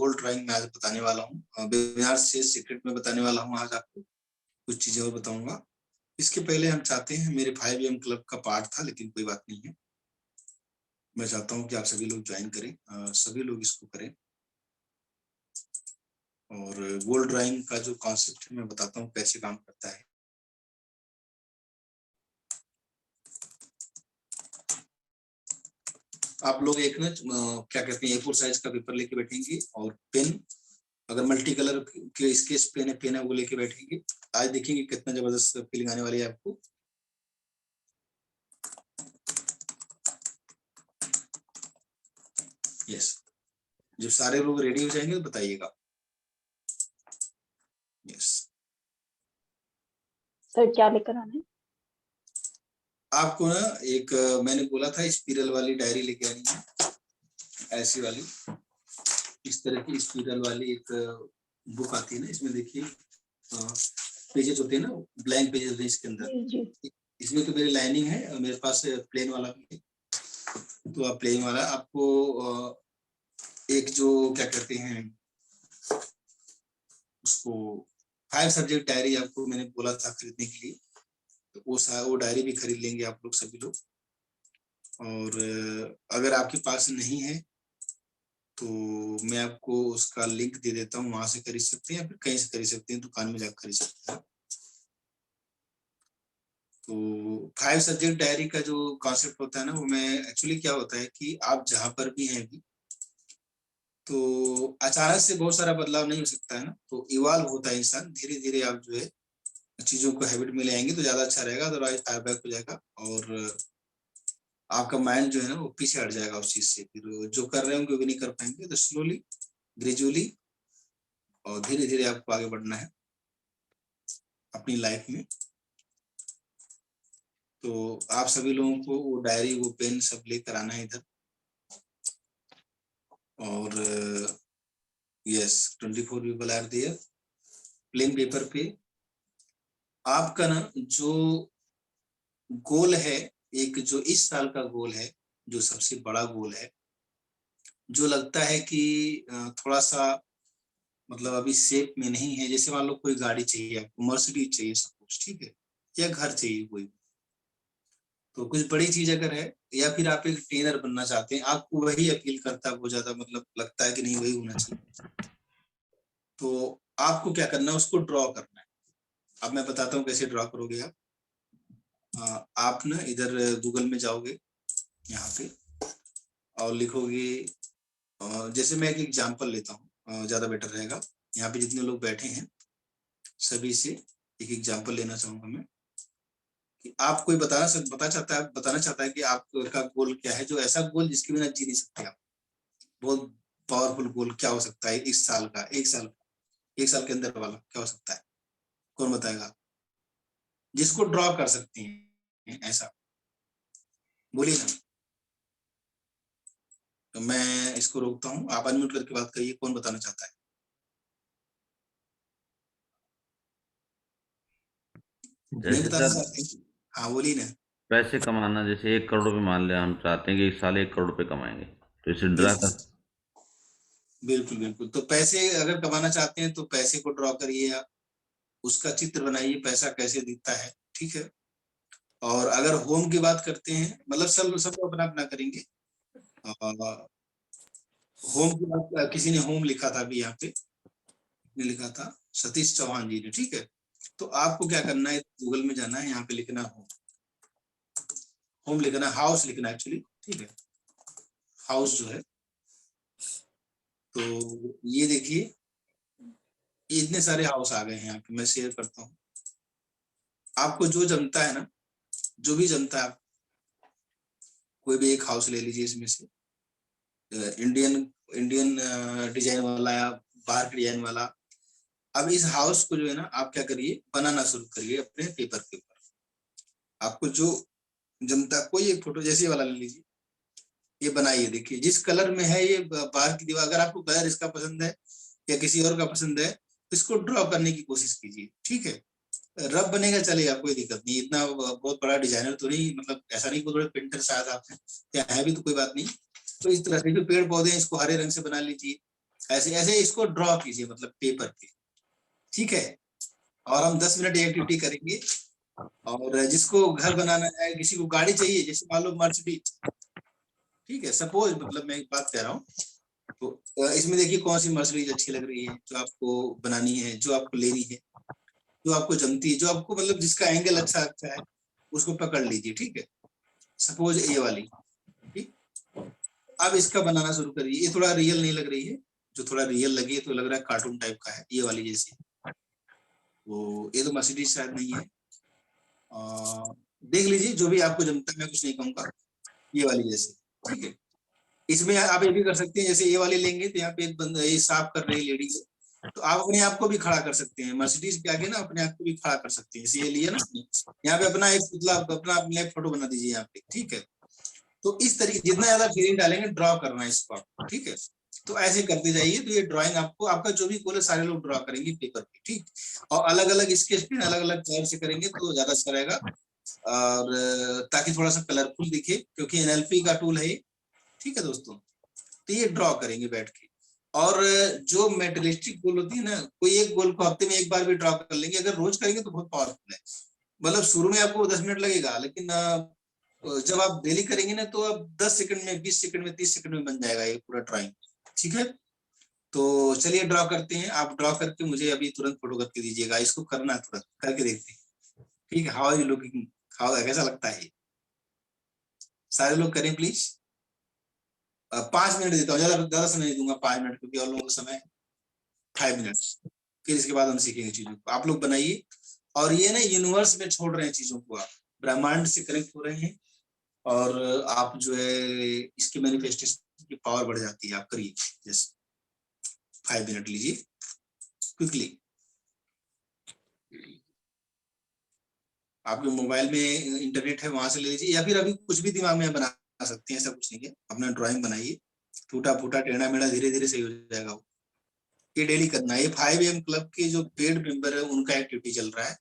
गोल drawing मैं आज बताने वाला हूँ। वेबिनार से सीक्रेट में बताने वाला हूँ आज आपको, कुछ चीजें और बताऊंगा। इसके पहले हम चाहते हैं, मेरे 5am क्लब का पार्ट था लेकिन कोई बात नहीं है, मैं चाहता हूँ कि आप सभी लोग ज्वाइन करें, सभी लोग इसको करें। और गोल ड्राइंग का जो कॉन्सेप्ट है मैं बताता हूँ कैसे काम करता है। आप लोग एक ना क्या कहते हैं A4 साइज का पेपर लेके बैठेंगे और पेन, अगर मल्टी कलर के स्केच पेन है वो लेके बैठेंगे। आज देखेंगे कितना जबरदस्त फीलिंग आने वाली है आपको। यस, जब सारे लोग रेडी हो जाएंगे तो बताइएगा। यस, सर क्या लेकर आना है? आपको ना एक मैंने बोला था स्पिरल वाली डायरी लेके आनी है, ऐसी वाली, इस तरह की स्पिरल वाली एक बुक आती है ना, इसमें देखिए पेजेस होते हैं ना, ब्लैंक पेजेस होते हैं इसके अंदर। इसमें तो मेरी लाइनिंग है और मेरे पास प्लेन वाला भी है, तो आप प्लेन वाला आपको एक जो क्या कहते हैं उसको 5 सब्जेक्ट डायरी आपको मैंने बोला था खरीदने के लिए, तो वो डायरी भी खरीद लेंगे आप लोग सभी लोग। और अगर आपके पास नहीं है तो मैं आपको उसका लिंक दे देता हूँ, वहां से खरीद सकते हैं या फिर कहीं से खरीद सकते हैं, दुकान में जाकर खरीद सकते हैं। तो 5 सब्जेक्ट डायरी का जो कॉन्सेप्ट होता है ना, वो मैं एक्चुअली क्या होता है कि आप जहां पर भी हैं अभी, तो अचानक से बहुत सारा बदलाव नहीं हो सकता है ना, तो इवॉल्व होता है इंसान, धीरे धीरे आप जो है चीजों को हैबिट में ले आएंगे तो ज्यादा अच्छा रहेगा, अदरवाइज फायर बैक हो जाएगा और आपका माइंड जो है ना वो पीछे हट जाएगा उस चीज से, फिर जो कर रहे होंगे वो भी नहीं कर पाएंगे। तो स्लोली, ग्रेजुअली और धीरे धीरे आपको आगे बढ़ना है अपनी लाइफ में। तो आप सभी लोगों को वो डायरी, वो पेन सब लेकर आना है इधर। और yes, 24 people are there. Plain paper पे आपका ना जो गोल है, एक जो इस साल का गोल है, जो सबसे बड़ा गोल है, जो लगता है कि थोड़ा सा मतलब अभी शेप में नहीं है, जैसे मान लो कोई गाड़ी चाहिए आपको, मर्सिडीज चाहिए सपोज, ठीक है, या घर चाहिए कोई, तो कुछ बड़ी चीज अगर है, या फिर आप एक ट्रेनर बनना चाहते हैं, आपको वही अपील करता है, बहुत ज्यादा मतलब लगता है कि नहीं वही होना चाहिए, तो आपको क्या करना है, उसको ड्रॉ करना है। अब मैं बताता हूँ कैसे ड्रॉ करोगे आप ना इधर गूगल में जाओगे यहाँ पे और लिखोगे, जैसे मैं एक एग्जांपल लेता हूँ, ज्यादा बेटर रहेगा। यहाँ पे जितने लोग बैठे हैं सभी से एक एग्जांपल लेना चाहूंगा मैं, कि आप कोई बताना चाहता है कि आपका गोल क्या है, जो ऐसा गोल जिसके बिना जी नहीं सकते आप, बहुत पावरफुल गोल क्या हो सकता है इस साल का, एक साल के अंदर वाला क्या हो सकता है, कौन बताएगा? जिसको ड्रॉ कर सकते हैं ऐसा बोलिए ना। तो मैं इसको रोकता हूँ, आप अनम्यूट करके बात करिए, कौन बताना चाहता है? नहीं जैसे बताना सर चाहते? हाँ बोलिए ना। पैसे कमाना, जैसे 1 करोड़ रुपए मान लिया, हम चाहते हैं कि इस साल 1 करोड़ रुपए कमाएंगे, तो इसे ड्रा यस, कर। बिल्कुल बिल्कुल। तो पैसे अगर कमाना चाहते हैं तो पैसे को ड्रॉ करिए, आप उसका चित्र बनाइए, पैसा कैसे दिखता है, ठीक है। और अगर होम की बात करते हैं, मतलब सब अपना अपना करेंगे। होम की बात किसी ने होम लिखा था अभी यहाँ पे, लिखा था सतीश चौहान जी ने, ठीक है। तो आपको क्या करना है, गूगल में जाना है, यहाँ पे लिखना होम, होम लिखना, हाउस लिखना एक्चुअली, ठीक है, हाउस जो है। तो ये देखिए, ये इतने सारे हाउस आ गए हैं यहाँ पे, मैं शेयर करता हूँ आपको, जो जमता है ना, जो भी जमता है, कोई भी एक हाउस ले लीजिए इसमें से, इंडियन इंडियन डिजाइन वाला या बाहर के डिजाइन वाला। अब इस हाउस को जो है ना, आप क्या करिए, बनाना शुरू करिए अपने पेपर के ऊपर, आपको जो जमता, कोई एक फोटो जैसे वाला ले लीजिए, ये बनाइए, देखिए जिस कलर में है ये बाहर की दीवार, अगर आपको कलर इसका पसंद है या किसी और का पसंद है, इसको ड्रॉ करने की कोशिश कीजिए, ठीक है। रब बनेगा चलेगा, कोई दिक्कत नहीं, इतना बहुत बड़ा डिजाइनर तो नहीं, मतलब ऐसा नहीं कोई बड़े पेंटर शायद आप हैं, या है भी तो कोई बात नहीं। तो इस तरह से जो पेड़ पौधे हैं इसको हरे रंग से बना लीजिए, ऐसे ऐसे इसको ड्रॉ कीजिए, मतलब पेपर पे, ठीक है। और हम 10 मिनट एक्टिविटी करेंगे। और जिसको घर बनाना है, किसी को गाड़ी चाहिए, जैसे मान लो मर्सिडीज, ठीक है, सपोज मतलब मैं एक बात कह रहा हूँ, तो इसमें देखिए कौन सी मर्सिडीज अच्छी लग रही है, जो आपको बनानी है, जो आपको लेनी है, जो आपको जमती है, जो आपको मतलब जिसका एंगल अच्छा लगता है, उसको पकड़ लीजिए, ठीक है। सपोज ये वाली, ठीक। अब इसका बनाना शुरू करिए। ये थोड़ा रियल नहीं लग रही है, जो थोड़ा रियल लगे तो लग रहा है कार्टून टाइप का है, ये वाली जैसी। वो ये तो मर्सिडीज शायद नहीं है। देख लीजिए जो भी आपको जमता है, मैं कुछ नहीं कहूंगा, ये वाली जैसे, ठीक है। इसमें आप ये भी कर सकते हैं, जैसे ये वाले लेंगे तो यहाँ पे एक बंदा ये साफ कर रही लेडीज, तो आप अपने आप को भी खड़ा कर सकते हैं, मर्सिडीज के आगे ना अपने आप को भी खड़ा कर सकते हैं। जैसे ये लिए ना, यहाँ पे अपना एक पुतला, अपना अपने फोटो बना दीजिए यहाँ पे, ठीक है। तो इस तरीके जितना ज्यादा फीलिंग डालेंगे, ड्रॉ करना है इसको आपको, ठीक है। तो ऐसे करते जाइए, तो ये ड्राइंग आपको, आपका जो भी गोल है सारे लोग ड्रॉ करेंगे पेपर पे, ठीक। और अलग अलग स्केच पेन, अलग अलग कलर से करेंगे तो ज्यादा अच्छा रहेगा। और ताकि थोड़ा सा कलरफुल दिखे, क्योंकि एनएलपी का टूल है, ठीक है दोस्तों। तो ये ड्रॉ करेंगे बैठ के। और जो मेटलिस्टिक गोल होती है ना, कोई एक गोल को हफ्ते में एक बार भी ड्रॉ कर लेंगे, अगर रोज करेंगे तो बहुत पावरफुल है। मतलब शुरू में आपको 10 मिनट लगेगा, लेकिन जब आप डेली करेंगे ना, तो अब 10 सेकंड में, 20 सेकंड में, 30 सेकंड में बन जाएगा ये पूरा ड्राइंग, ठीक है। तो चलिए ड्रॉ करते हैं। आप ड्रॉ करके मुझे अभी तुरंत फोटो करके दीजिएगा, इसको करना है, तुरंत करके देखते हैं, ठीक है। How are you looking, how, कैसा लगता है? सारे लोग करें प्लीज। 5 मिनट देता हूँ, ज्यादा ज्यादा समय नहीं दूंगा, 5 मिनट, क्योंकि और लोगों का समय 5 मिनट। फिर इसके बाद हम सीखेंगे चीजों को। आप लोग बनाइए। और ये ना यूनिवर्स में छोड़ रहे हैं चीजों को, आप ब्रह्मांड से कनेक्ट हो रहे हैं। और आप जो है इसकी मैनिफेस्टेशन की पावर बढ़ जाती है। आप करिए, जस्ट 5 मिनट लीजिए क्विकली। आपके मोबाइल में इंटरनेट है, वहां से ले लीजिए, या फिर अभी कुछ भी दिमाग में बना सकते हैं, ऐसा कुछ नहीं है। अपना ड्राइंग बनाइए, टूटा फूटा टेढ़ा मेढ़ा धीरे धीरे सही हो जाएगा वो। ये डेली करना है। ये 5 AM क्लब के जो पेड मेंबर है उनका एक्टिविटी चल रहा है।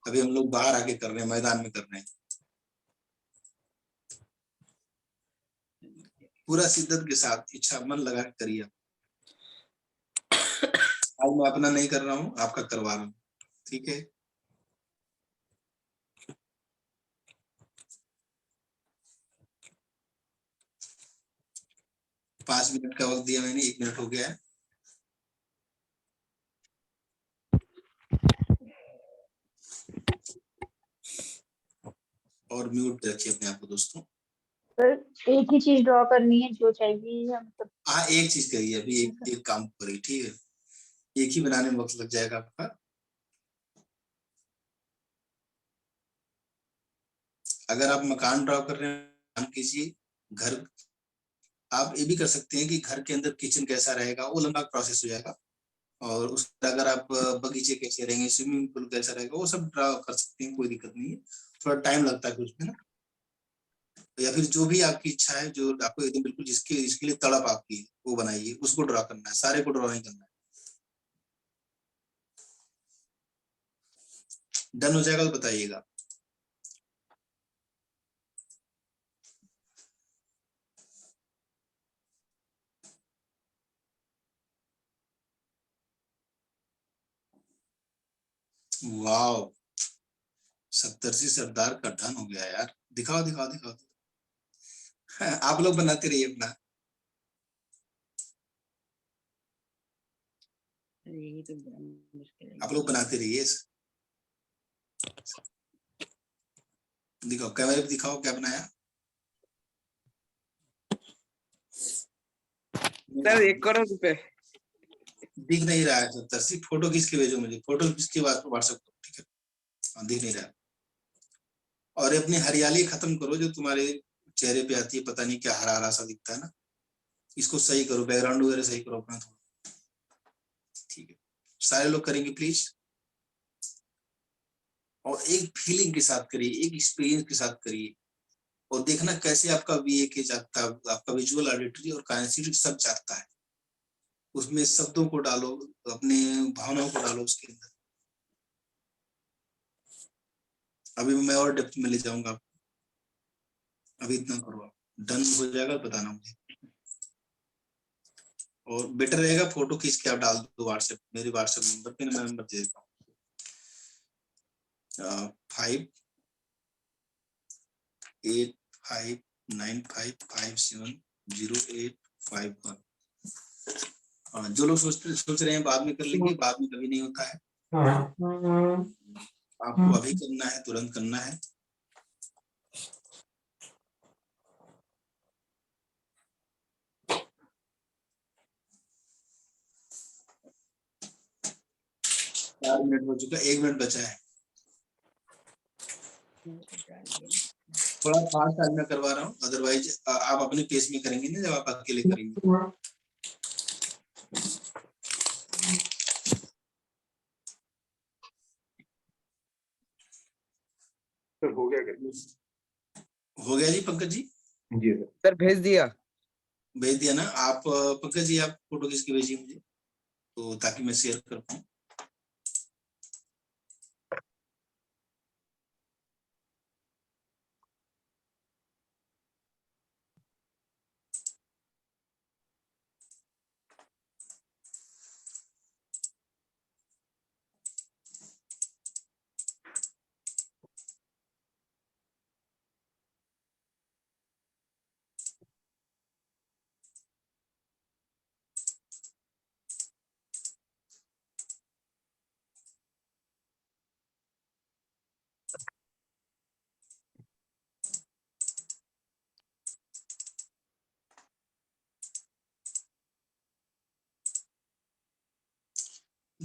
अभी हम लोग बाहर आके कर रहे हैं, मैदान में कर रहे हैं। पूरा शिद्दत के साथ, इच्छा मन लगा के करिए। आज मैं अपना नहीं कर रहा हूँ, आपका करवा रहा हूँ, ठीक है। पांच मिनट का वक्त दिया मैंने, 1 मिनट हो गया है। और म्यूट रखिए अपने आप को दोस्तों। सर एक ही चीज ड्रॉ करनी है जो चाहिए, या मतलब? हाँ, एक चीज करिए अभी, एक काम करिए, ठीक है। एक ही बनाने में वक्त लग जाएगा आपका। अगर आप मकान ड्रॉ कर रहे हैं, मान कीजिए घर। आप ये भी कर सकते हैं कि घर के अंदर किचन कैसा रहेगा, वो लंबा प्रोसेस हो जाएगा। और उस अगर आप बगीचे कैसे रहेंगे, स्विमिंग पूल कैसा रहेगा, वो सब ड्रॉ कर सकते हैं, कोई दिक्कत नहीं है। थोड़ा टाइम लगता है उसमें ना। या फिर जो भी आपकी इच्छा है, जो आपको एकदम बिल्कुल जिसके जिसके लिए तड़प आपकी है, वो बनाइए, उसको ड्रॉ करना है, सारे को ड्रॉ नहीं करना है। डन हो जाएगा तो बताइएगा। वाह, सप्तर्षि सरदार का डन हो गया यार। दिखाओ दिखाओ दिखाओ। आप लोग बनाते रहिए अपना। यही तो बड़ा मुश्किल है। आप लोग बनाते रहिए। दिखाओ, कैमरे पे दिखाओ क्या बनाया। सर 1 करोड़ रुपए। दिख नहीं रहा है सप्तर्षि, फोटो किसके भेजो मुझे, फोटो किसके व्हाट्सएप पर, ठीक है। हाँ, दिख नहीं रहा है। और अपनी हरियाली खत्म करो जो तुम्हारे चेहरे पे आती है, पता नहीं क्या हरा हरा सा दिखता है ना। इसको सही करो, बैकग्राउंड वगैरह सही करो अपना थोड़ा, ठीक है। सारे लोग करेंगे प्लीज। और एक फीलिंग के साथ करिए, एक एक्सपीरियंस के साथ करिए। और देखना कैसे आपका VAK जागता है, आपका विजुअल ऑडिटरी और काइनेसिक्स सब जागता है। उसमें शब्दों को डालो, अपने भावनाओं को डालो उसके अंदर। अभी मैं और डेप्थ में ले जाऊंगा आपको। अभी इतना करो आप, डन हो जाएगा बताना मुझे। और बेटर रहेगा फोटो खींच के आप डाल दो व्हाट्सएप, मेरे व्हाट्सएप नंबर पे, मैं नंबर दे देता हूँ 5895570851। जो लोग सोच रहे हैं बाद में कर लेंगे, बाद में कभी नहीं होता है, आपको अभी करना है, तुरंत करना है। चार मिनट हो चुका, 1 मिनट बचा है। थोड़ा फास्ट आज मैं करवा रहा हूँ, अदरवाइज आप अपने पेस में करेंगे ना जब आप अकेले करेंगे। सर हो गया क्या? हो गया जी पंकज जी? जी सर। सर भेज दिया। भेज दिया ना आप? पंकज जी आप फोटो किसकी भेजिए मुझे, तो ताकि मैं शेयर कर पाऊँ।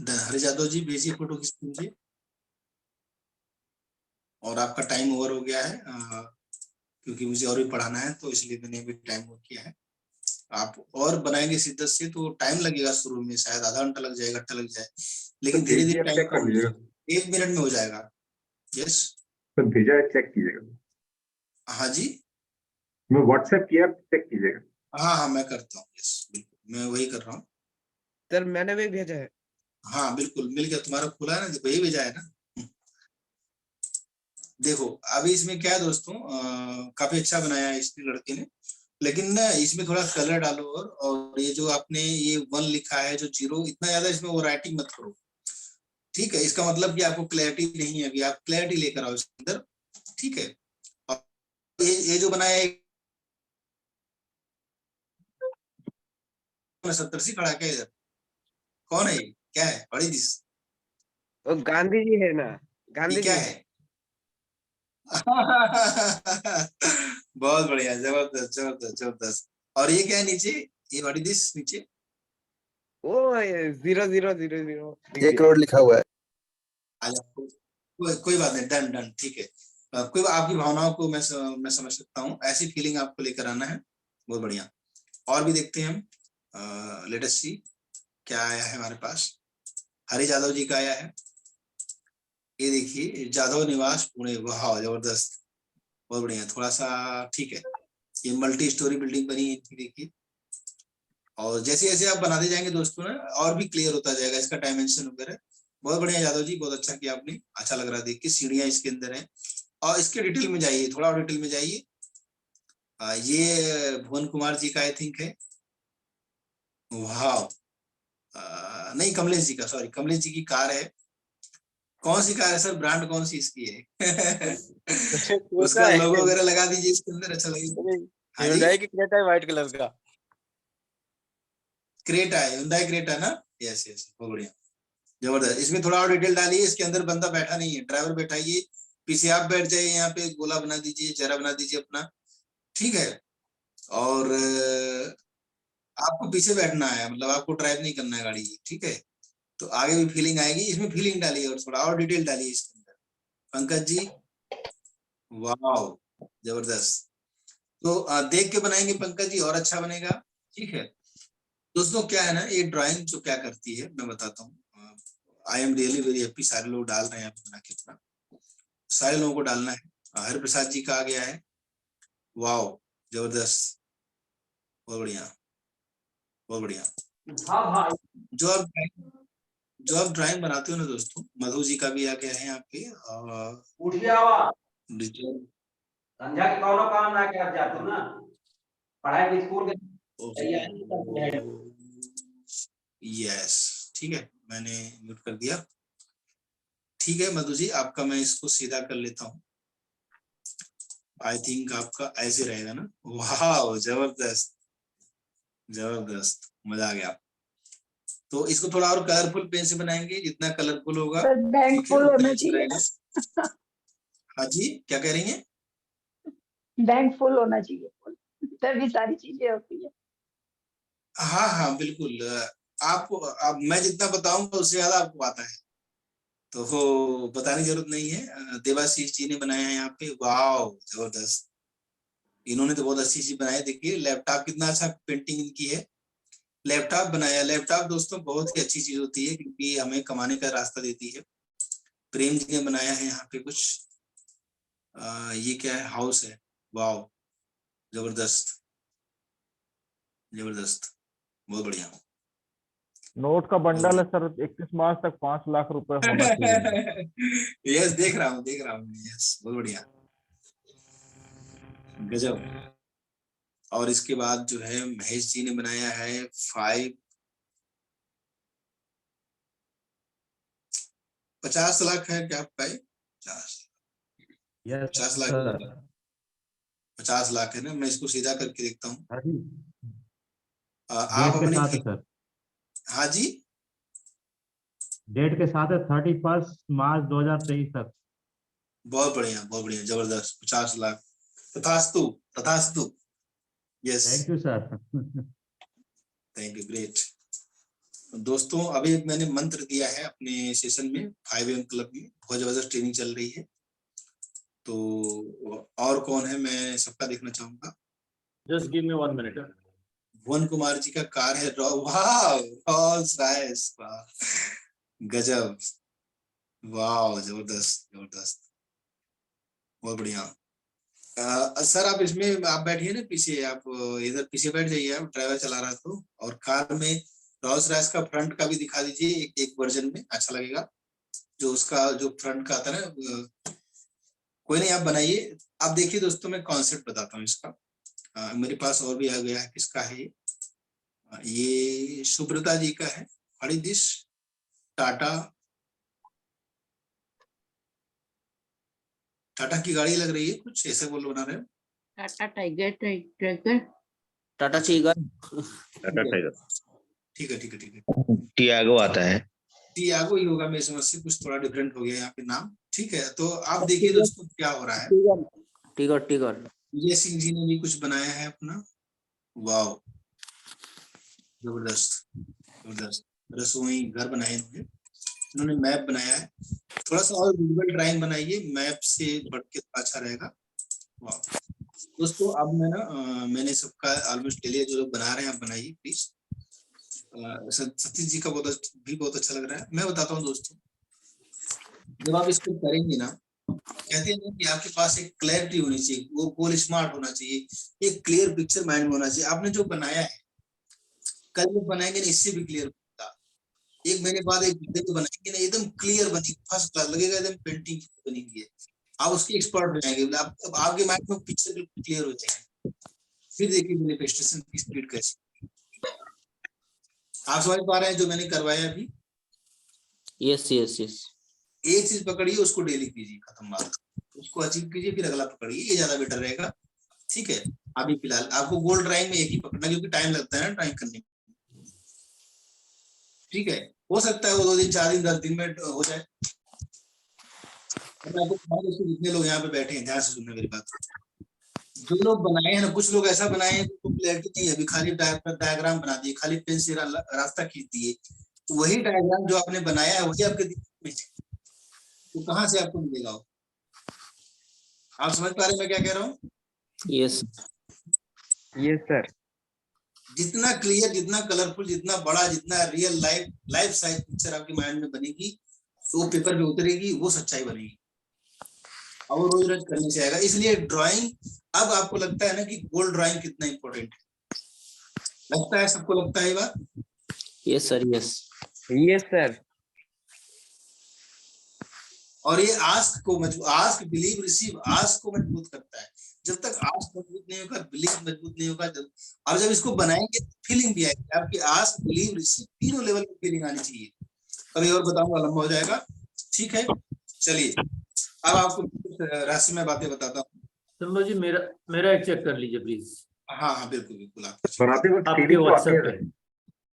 हरि यादव जी भेजिए फोटो किसकी मुझे। और आपका टाइम ओवर हो गया है, क्योंकि मुझे और भी पढ़ाना है, तो इसलिए मैंने अभी टाइम ओवर किया है। आप और बनाएंगे शिद्दत से तो टाइम लगेगा, शुरू में शायद आधा घंटा लग जाए, घंटा लग जाए, लेकिन धीरे धीरे टाइम चेक कर लीजिएगा। 1 मिनट में हो जाएगा। यस सर भेजा है, चेक कीजिएगा। हाँ जी, मैं व्हाट्सएप किया, चेक कीजिएगा। हाँ मैं करता हूँ। यस बिल्कुल मैं वही कर रहा हूँ। सर मैंने भी भेजा है। हाँ बिल्कुल मिल गया, तुम्हारा खुला है ना, वही भेजा है ना। देखो अभी इसमें क्या है दोस्तों, काफी अच्छा बनाया है इस लड़के ने, लेकिन ना इसमें थोड़ा कलर डालो, और ये जो आपने ये 1 लिखा है, जो 0, इतना ज्यादा इसमें वो राइटिंग मत करो, ठीक है। इसका मतलब कि आपको क्लैरिटी नहीं है, अभी आप क्लैरिटी लेकर आओ इसके अंदर, ठीक है। और ये जो बनाया है 70 से खड़ा क्या इधर, कौन है ये, क्या है, बड़ी दिस, वो गांधी जी है ना, ये गांधी क्या जी। है? बहुत बढ़िया, जबरदस्त जबरदस्त जबरदस्त। और ये क्या है नीचे, ये बड़ी दिस नीचे, वो 0000। 1 करोड़ लिखा हुआ है। कोई बात नहीं, डन डन ठीक है। कोई आपकी भावनाओं को मैं समझ सकता हूँ, ऐसी फीलिंग आपको लेकर आना है, बहुत बढ़िया। और भी देखते हैं हम, लेट अस सी क्या आया है हमारे पास। हरि यादव जी का आया है, ये देखिए, जादव निवास पुणे, वाह जबरदस्त, बहुत बढ़िया, थोड़ा सा ठीक है। ये मल्टी स्टोरी बिल्डिंग बनी है इनकी, देखिए। और जैसे जैसे आप बनाते जाएंगे दोस्तों ना, और भी क्लियर होता जाएगा इसका डायमेंशन वगैरह। बहुत बढ़िया यादव जी, बहुत अच्छा किया आपने, अच्छा लग रहा है देख के, सीढ़ियां इसके अंदर है। और इसके डिटेल में जाइए, थोड़ा और डिटेल में जाइए। ये भुवन कुमार जी का आई थिंक है, वाह। नहीं कमलेश जी का, सॉरी, कमलेश जी की कार है। कौन सी कार है सर, ब्रांड कौन सी इसकी है? उसका लोगो वगैरह लगा दीजिए इसके अंदर, अच्छा लगेगा। हाँ जी, Hyundai की क्रेटा है व्हाइट कलर का। क्रेटा है, Hyundai क्रेटा ना, यस यस, बहुत बढ़िया, जबरदस्त। इसमें थोड़ा और डिटेल डालिए, इसके अंदर बंदा बैठा नहीं है, ड्राइवर बैठाइए, पीछे आप बैठ जाइए, यहाँ पे गोला बना दीजिए, चेहरा बना दीजिए अपना, ठीक है। और आपको पीछे बैठना है, मतलब आपको ड्राइव नहीं करना है गाड़ी, ठीक है। तो आगे भी फीलिंग आएगी, इसमें फीलिंग डालिए और थोड़ा और डिटेल डालिए इसके अंदर, पंकज जी, वाह जबरदस्त। तो देख के बनाएंगे पंकज जी, और अच्छा बनेगा, ठीक है। दोस्तों क्या है ना, ये ड्राइंग जो क्या करती है मैं बताता हूँ। I am really very happy, सारे लोग डाल रहे हैं बना के अपना, सारे लोगों को डालना है। हरि प्रसाद जी का आ गया है, वाह जबरदस्त, बहुत बढ़िया बहुत बढ़िया। हाँ भाई। जो आप ड्राइंग बनाते हो ना दोस्तों, मधु जी का भी आ गया है यहाँ पे, उठ गया हुआ और संध्या के कौनो काम ना कर जाते हो ना, पढ़ाई के स्कूल के तैयारी करते हैं। यस, ठीक है, मैंने म्यूट कर दिया। ठीक है मधु जी, आपका मैं इसको सीधा कर लेता हूँ। आई थिंक आपका ऐसे रहेगा ना। वाह, जबरदस्त जबरदस्त, मजा आ गया। तो इसको थोड़ा और कलरफुल पेन से बनाएंगे, जितना कलरफुल होगा सर बैंक ठीक है, फुल उतना होना अच्छा चाहिए। रहेगा। हाँ जी, क्या कह रही हैं? बैंक फुल होना चाहिए, फुल तभी सारी चीजें होती है। हाँ हाँ बिल्कुल। आप अब मैं जितना बताऊंगा उससे ज्यादा आपको आता है, तो वो बताने की जरूरत नहीं है। देवाशीष जी ने बनाया है यहाँ पे। वाह जबरदस्त, इन्होंने तो बहुत अच्छी चीज बनाई। देखिए लैपटॉप कितना अच्छा पेंटिंग इनकी है। लैपटॉप बनाया। लैपटॉप दोस्तों बहुत ही अच्छी चीज होती है, क्योंकि हमें कमाने का रास्ता देती है। प्रेम जी ने बनाया है यहाँ पे कुछ। ये क्या है? हाउस है। वाह जबरदस्त जबरदस्त, बहुत बढ़िया। नोट का बंडल है सर, 31 मार्च तक 5 लाख रुपए होना चाहिए। यस, देख रहा हूँ यस, बहुत बढ़िया, गजब। और इसके बाद जो है महेश जी ने बनाया है 50 लाख है क्या आपका? 50 लाख, 50 लाख है ना। मैं इसको सीधा करके देखता हूँ। आप डेट के अपने साथ है सर, हाँ जी, डेट के साथ है 31 मार्च 2023 तक। बहुत बढ़िया जबरदस्त, 50 लाख। तथास्तु तथास्तु। Yes, thank you sir. Thank you, great. दोस्तों अभी मैंने मंत्र दिया है अपने सेशन में 5 AM क्लब में, बहुत जबरदस्त ट्रेनिंग चल रही है। तो और कौन है, मैं सबका देखना चाहूंगा। Just give me 1 minute. भुवन कुमार जी का कार है। वाह, रॉल्स रॉयस, वाह गजब, वाह जबरदस्त जबरदस्त, बहुत बढ़िया। सर आप इसमें आप बैठिए ना पीछे, आप इधर पीछे बैठ जाइए, आप ड्राइवर चला रहा तो। और कार में रॉल्स रॉयस का फ्रंट का भी दिखा दीजिए, एक वर्जन में अच्छा लगेगा, जो उसका जो फ्रंट का आता है ना। कोई नहीं, आप बनाइए। आप देखिए दोस्तों, मैं कॉन्सेप्ट बताता हूँ इसका। मेरे पास और भी आ गया है। किसका है ये सुब्रता जी का है। What is this? टाटा की गाड़ी लग रही है, कुछ ऐसे बोल बना रहे हो। टाटा टाइगर ट्रैकर, टाटा अच्छा, टीगर, टाटा टाइगर, ठीक है। टियागो आता है। टियागो ही होगा मेरी समझ से, कुछ थोड़ा डिफरेंट हो गया यहाँ पे नाम। ठीक है, तो आप देखिए दोस्तों क्या हो रहा है। Tiger tiger. विजय सिंह जी ने भी कुछ बनाया है अपना। वाह जबरदस्त जबरदस्त, रसोई घर बनाए इन्होंने मैप बनाया है। थोड़ा सा और विजुअल ड्राइंग बनाइए, मैप से बढ़ के अच्छा रहेगा। वाह दोस्तों, अब मैं ना मैंने सबका ऑलमोस्ट ले लिया। जो लोग बना रहे हैं आप बनाइए प्लीज। सतीश जी का बहुत अच्छा लग रहा है। मैं बताता हूँ दोस्तों, जब आप इसको करेंगे ना, कहते हैं कि आपके पास एक क्लैरिटी होनी चाहिए, वो गोल स्मार्ट होना चाहिए, एक क्लियर पिक्चर माइंड में होना चाहिए। आपने जो बनाया है कल जो बनाएंगे ना, इससे भी क्लियर होगा। 1 महीने बाद एक वीडियो तो बनाएंगे ना, एकदम क्लियर बनी, फर्स्ट क्लास लगेगा, एकदम पेंटिंग बनी हुई है। आप उसके एक्सपर्ट हो जाएंगे। आपके माइंड में पिक्चर बिल्कुल क्लियर हो जाएगी। फिर देखिए मैनिफेस्टेशन की स्पीड कैसी। आप समझ पा रहे हैं जो मैंने करवाया अभी? Yes yes yes. एक चीज पकड़िए, उसको डेली कीजिए, खत्म बात। उसको अचीव कीजिए, फिर अगला पकड़िए, ये ज्यादा बेटर रहेगा। ठीक है, अभी फिलहाल आपको गोल्ड ड्राइंग में एक ही पकड़ना, क्योंकि टाइम लगता है ना ड्राइंग करने में। ठीक है, हो सकता है वो 2 दिन 4 दिन 10 दिन में हो जाए। मैं आपको जितने लोग यहाँ पे बैठे हैं ध्यान से सुनना मेरी बात। जो लोग बनाए हैं ना, कुछ लोग ऐसा बनाए हैं तो क्लैरिटी नहीं है, अभी खाली डायग्राम बना दिए, खाली पेन से रास्ता खींच दिए। वही डायग्राम जो आपने बनाया है वही आपके दिमाग में है, तो कहाँ से आपको मिलेगा वो? आप समझ पा रहे हैं मैं क्या कह रहा हूँ? Yes yes sir. जितना क्लियर, जितना कलरफुल, जितना बड़ा, जितना रियल लाइफ साइज पिक्चर आपके माइंड में बनेगी, तो वो पेपर पे उतरेगी, वो सच्चाई बनेगी और वो रोज रोज करने से आएगा। इसलिए ड्राइंग, अब आपको लगता है ना कि गोल्ड ड्राइंग कितना इंपॉर्टेंट है? लगता है सबको, लगता है ये बात? Yes sir yes. Yes sir. और ये आस्क को आस्क बिलीव रिसीव, आस्क को मजबूत करता है। जब तक आस मजबूत नहीं होगा, बिलीव मजबूत नहीं होगा, और जब इसको बनाएंगे फीलिंग भी आएगी। आपकी आस, बिलीव, रिसीव तीनों लेवल की फीलिंग आनी चाहिए। कभी और बताऊंगा, लंबा हो जाएगा, ठीक है। चलिए अब आपको राशि में बातें बताता हूँ। चंदो जी मेरा एक चेक कर लीजिए प्लीज। हाँ हाँ बिल्कुल बिल्कुल। आप बनाते वक्त आपके फीलिंग तो आती व्हाट्सएप है। पे,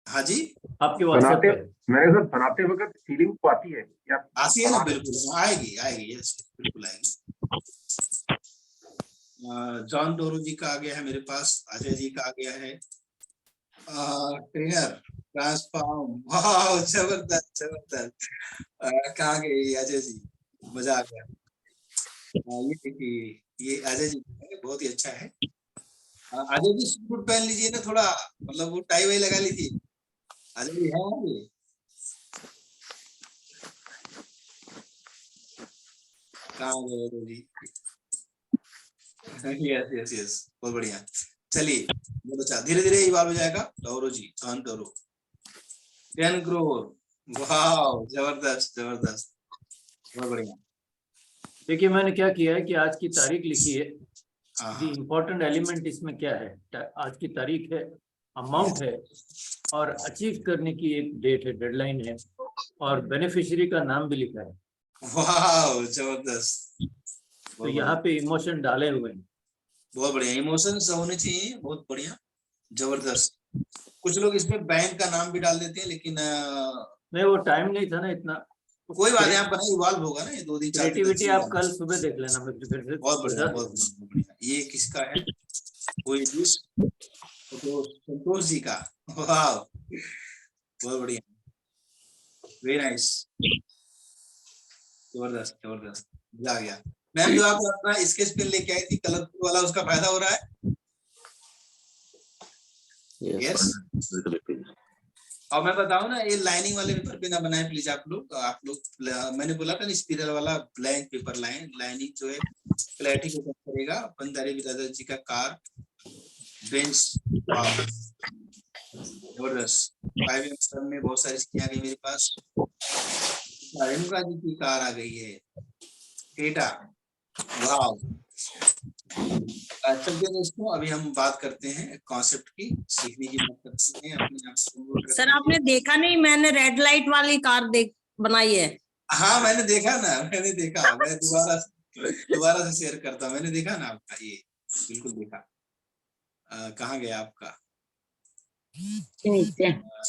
हाँ जी, आपके व्हाट्सएप बनाते पे मैंने सर बनाते वक्त फीलिंग तो आती है कि आप आती है ना, बना रहे हैं। बिल्कुल आएगी आएगी, यस बिल्कुल आएगी। जॉन डोरो जी का आ गया है मेरे पास, अजय जी का आ गया है, ट्रेनर ट्रांसफॉर्म, वाह जबरदस्त जबरदस्त। कहाँ गए अजय जी, मजा आ गया। ये देखिए, ये अजय जी है, बहुत ही अच्छा है। अजय जी सूट पहन लीजिए ना थोड़ा, मतलब वो टाई वाई लगा लीजिए। अजय जी है वहाँ पे? कहाँ गए Ajay ji? Yes yes yes, बहुत बढ़िया। चलिए बहुत अच्छा, धीरे धीरे ये बात हो जाएगा। डोरो जी, जॉन डोरो, 10 करोड़, वाह जबरदस्त जबरदस्त, बहुत बढ़िया। देखिए मैंने क्या किया है कि आज की तारीख लिखी है। हाँ दी हाँ इम्पोर्टेंट एलिमेंट इसमें क्या है, आज की तारीख है, अमाउंट है, और अचीव करने की एक डेट है, डेडलाइन है, और बेनिफिशियरी का नाम भी लिखा है। वाह जबरदस्त, तो बहुत यहाँ बढ़िया पे इमोशन डाले हुए हैं। बहुत बढ़िया। इमोशंस होने चाहिए, बहुत बढ़िया जबरदस्त। कुछ लोग इसमें बैंक का नाम भी डाल देते हैं, लेकिन नहीं वो टाइम नहीं था ना इतना। कोई बात नहीं, आप बनाए, इवॉल्व होगा ना, ये 2 दिन 4 दिन तक क्रिएटिविटी चलेगा। आप कल सुबह देख लेना, मैं फिर से बहुत बढ़िया बता बहुत दूंगा। बढ़िया बहुत बढ़िया। ये किसका है? कोई डिश, तो संतोष जी का, वाह बहुत बढ़िया, वेरी नाइस, जबरदस्त जबरदस्त, मजा आ गया। मैम जो आप अपना स्केच पेन लेके आई थी कलरफुल वाला, उसका फायदा हो रहा है? Yes yes. और मैं बताऊं ना, ये लाइनिंग वाले पेपर पे ना बनाए प्लीज आप लोग। मैंने बोला था ना, स्पिरल वाला ब्लैंक पेपर लाइन, लाइनिंग जो है क्लैरिटी को कम करेगा। बंदारी बिरादर जी का कार, बेंच, वाह जबरदस्त। 5 में बहुत सारी चीजें आ गई मेरे पास। रेणुका जी की कार आ गई है, क्रेटा, वाह। चलिए दोस्तों, अभी हम बात करते हैं कॉन्सेप्ट की, सीखने की बात करते हैं, अपने आप को सर आपने देखा नहीं, मैंने रेड लाइट वाली कार बनाई है। हाँ मैंने देखा ना, मैंने देखा, मैं दोबारा से शेयर करता हूँ। मैंने देखा ना आपका, ये बिल्कुल देखा। कहाँ गया आपका?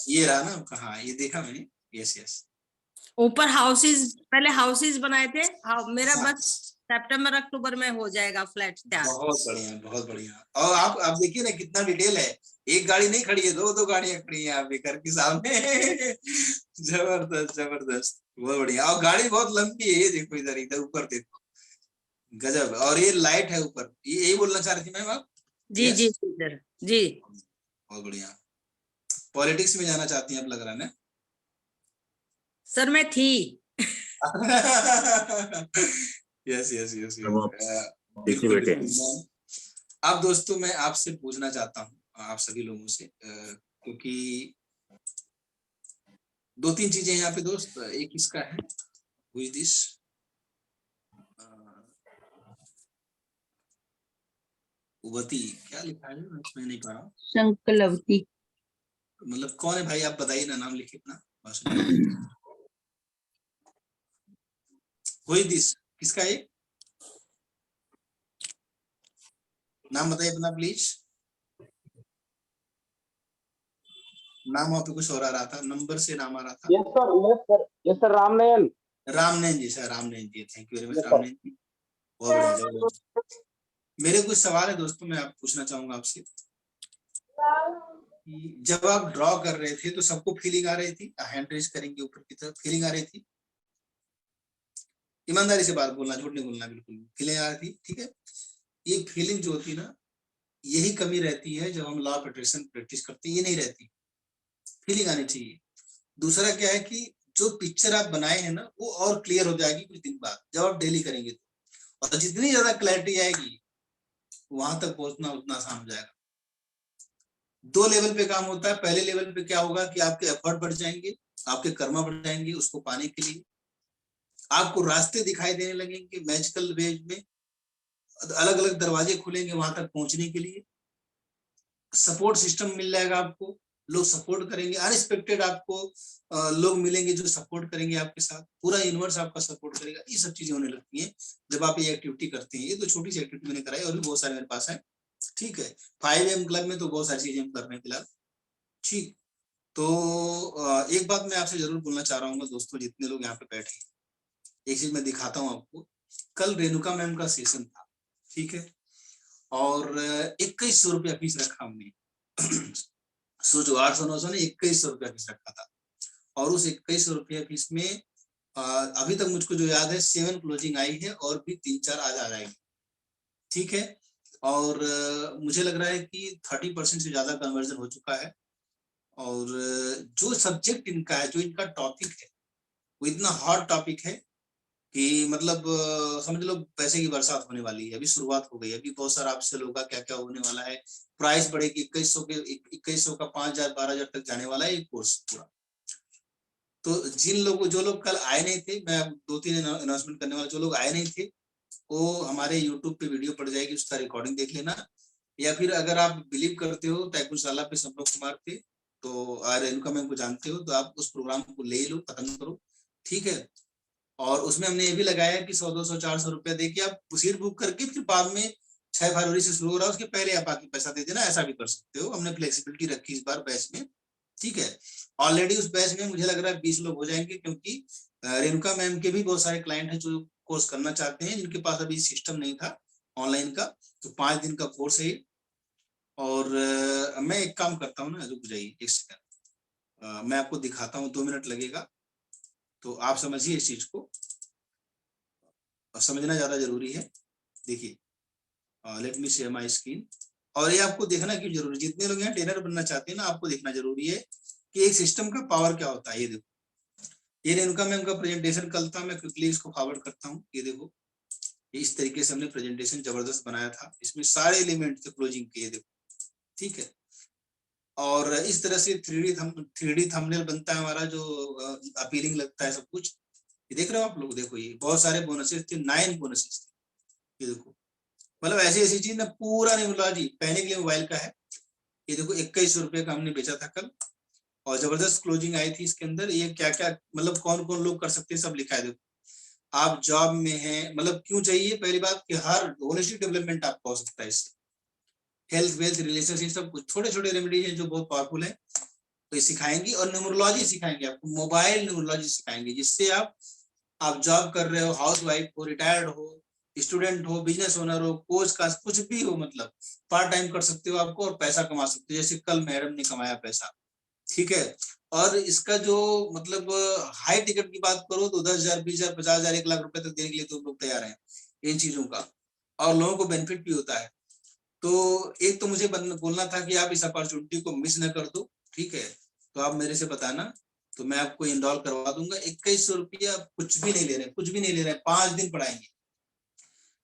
ये रहा ना आपका, हाँ ये देखा मैंने, यस यस। ऊपर हाउसेस, पहले हाउसेस बनाए थे। मेरा हाँ। बस सितंबर अक्टूबर में हो जाएगा फ्लैट तैयार। बहुत बढ़िया बहुत बढ़िया। और आप देखिए ना कितना डिटेल है, एक गाड़ी नहीं खड़ी है, 2 गाड़ियां खड़ी है यहाँ पे घर के सामने। जबरदस्त जबरदस्त, बहुत बढ़िया। और गाड़ी बहुत लंबी है, ये देखो इधर इधर ऊपर देखो, गजब। और ये लाइट है ऊपर, ये यही बोलना चाह रही थी मैम आप? जी जी सर जी, बहुत बढ़िया। पॉलिटिक्स में जाना चाहती हैं आप, लग रहा है ना? सर मैं थी। यस यस यस देखिए बेटे, अब दोस्तों मैं आपसे पूछना चाहता हूँ, आप सभी लोगों से, क्योंकि 2-3 चीजें यहाँ पे दोस्त। एक इसका है, Who is this? उवती, क्या लिखा है मैं नहीं पा रहा, संकलवती। मतलब कौन है भाई, आप बताइए ना, नाम लिखिए अपना। Who is this? किसका है? नाम बताइए अपना प्लीज। नाम वहाँ पे कुछ और आ रहा था, नंबर से नाम आ रहा था। Yes sir Ramnayan. Ramnayan ji, sir Ramnayan ji, thank you very much Ramnayan ji, बहुत बढ़िया जबरदस्त। मेरे कुछ सवाल है दोस्तों, मैं आप पूछना चाहूंगा आपसे। जब आप ड्रॉ कर रहे थे तो सबको फीलिंग आ रही थी? हैंड रेज करेंगे ऊपर की तरफ, फीलिंग आ रही थी? ईमानदारी से बात बोलना, झूठ नहीं बोलना, बिल्कुल फीलिंग आ रही थी, ठीक है। ये फीलिंग जो होती ना, यही कमी रहती है जब हम लॉ ऑफ अट्रैक्शन प्रैक्टिस करते हैं, ये नहीं रहती, फीलिंग आनी चाहिए। दूसरा क्या है कि जो पिक्चर आप बनाए हैं ना, वो और क्लियर हो जाएगी कुछ दिन बाद जब आप डेली करेंगे तो, और जितनी ज्यादा क्लैरिटी आएगी वहां तक पहुंचना उतना आसान हो जाएगा। 2 लेवल पे काम होता है। पहले लेवल पे क्या होगा कि आपके एफर्ट बढ़ जाएंगे, आपके कर्मा बढ़ जाएंगे, उसको पाने के लिए आपको रास्ते दिखाई देने लगेंगे मैजिकल वेज में, अलग अलग दरवाजे खुलेंगे वहां तक पहुंचने के लिए, सपोर्ट सिस्टम मिल जाएगा आपको, लोग सपोर्ट करेंगे, अनएक्सपेक्टेड आपको लोग मिलेंगे जो सपोर्ट करेंगे आपके साथ, पूरा यूनिवर्स आपका सपोर्ट करेगा। ये सब चीजें होने लगती हैं जब आप ये एक्टिविटी करते हैं। ये तो छोटी सी एक्टिविटी मैंने कराई और भी बहुत सारे मेरे पास है, ठीक है। 5 AM क्लब में तो बहुत सारी चीजें हम कर रहे हैं फिलहाल, ठीक। तो एक बात मैं आपसे जरूर बोलना चाह रहा हूँ दोस्तों, जितने लोग यहाँ पे बैठे हैं, एक चीज मैं दिखाता हूँ आपको। कल रेणुका मैम का सेशन था, ठीक है, और 2100 रुपया फीस रखा हमने। सोचो 800-900 ने 2100 रुपया फीस रखा था, और उस 2100 रुपया फीस में अभी तक मुझको जो याद है 7 क्लोजिंग आई है और भी 3-4 आज आ जाएगी, ठीक है। और मुझे लग रहा है कि 30% से ज्यादा कन्वर्जन हो चुका है। और जो सब्जेक्ट इनका है, जो इनका टॉपिक है, वो इतना हॉट टॉपिक है कि मतलब समझ लो पैसे की बरसात होने वाली है। अभी शुरुआत हो गई है, अभी बहुत सारा आपसे लोग का क्या क्या होने वाला है। प्राइस बढ़ेगी 2100 का 5000-12000 तक जाने वाला है एक कोर्स पूरा। तो जो लोग कल आए नहीं थे, मैं 2-3 अनाउंसमेंट करने वाला, जो लोग आए नहीं थे वो हमारे यूट्यूब पे वीडियो पड़ जाएगी, उसका रिकॉर्डिंग देख लेना। या फिर अगर आप बिलीव करते हो तैकुशाला पे संभव कुमार थे, तो रेणुका मैम को जानते हो, तो आप उस प्रोग्राम को ले लो, खत्म करो, ठीक है। और उसमें हमने ये भी लगाया कि 100-200-400 रुपया दे के आप सीट बुक करके फिर बाद में 6 फरवरी से शुरू हो रहा है, उसके पहले आप आके पैसा दे देना, ऐसा भी कर सकते हो। हमने फ्लेक्सिबिलिटी रखी इस बार बैच में, ठीक है। ऑलरेडी उस बैच में मुझे लग रहा है 20 लोग हो जाएंगे, क्योंकि रेणुका मैम के भी बहुत सारे क्लाइंट हैं जो कोर्स करना चाहते हैं, जिनके पास अभी सिस्टम नहीं था ऑनलाइन का। तो 5 दिन का कोर्स है। और मैं एक काम करता हूँ ना, रुक जाइए एक सेकंड, मैं आपको दिखाता हूँ, 2 मिनट लगेगा, तो आप समझिए इस चीज को, समझना ज्यादा जरूरी है। देखिए, let me share my screen. और ये आपको देखना क्यों जरूरी, जितने लोग यहाँ ट्रेनर बनना चाहते हैं ना, आपको देखना जरूरी है कि एक सिस्टम का पावर क्या होता है। ये देखो, ये रेणुका मैम का प्रेजेंटेशन कल था, मैं क्विकली इसको फॉरवर्ड करता हूँ। ये देखो, इस तरीके से हमने प्रेजेंटेशन जबरदस्त बनाया था, इसमें सारे एलिमेंट थे क्लोजिंग के, ये देखो, ठीक है। और इस तरह से 3D थंबनेल बनता है हमारा, जो अपीलिंग लगता है सब कुछ। ये देख रहे हो आप लोग, देखो ये बहुत सारे बोनसेस थे, 9 बोनसेस थे। ये देखो, मतलब ऐसी ऐसी चीज ना, पूरा न्यूमरोलॉजी पहने के लिए मोबाइल का है। ये देखो 2100 रुपये का हमने बेचा था कल, और जबरदस्त क्लोजिंग आई थी इसके अंदर। ये क्या क्या मतलब कौन कौन लोग कर सकते हैं सब लिखा है। देखो, आप जॉब में हैं, मतलब क्यों चाहिए, पहली बात कि हर होलिस्टिक डेवलपमेंट आपका हो सकता है इससे, हेल्थ वेल्थ रिलेशनशिप सब कुछ, छोटे छोटे रेमेडी है जो बहुत पावरफुल है, तो ये सिखाएंगी। और न्यूमरोलॉजी सिखाएंगे आपको, मोबाइल न्यूमरोलॉजी सिखाएंगे, जिससे आप जॉब कर रहे हो, हाउस वाइफ हो, रिटायर्ड हो, स्टूडेंट हो, बिजनेस ओनर हो, कोच का कुछ भी हो, मतलब पार्ट टाइम कर सकते हो आपको और पैसा कमा सकते हो, जैसे कल मैडम ने कमाया पैसा, ठीक है। और इसका जो मतलब हाई टिकट की बात करो तो 10,000, 20,000, 50,000, 1 लाख रुपए तक देने के लिए तो लोग तैयार हैं इन चीजों का, और लोगों को बेनिफिट भी होता है। तो एक तो मुझे बोलना था कि आप इस अपॉर्चुनिटी को मिस न कर दो, ठीक है। तो आप मेरे से बताना, तो मैं आपको इनरोल करवा दूंगा। 2100 रुपया कुछ भी नहीं ले रहे, कुछ भी नहीं ले रहे, 5 दिन पढ़ाएंगे,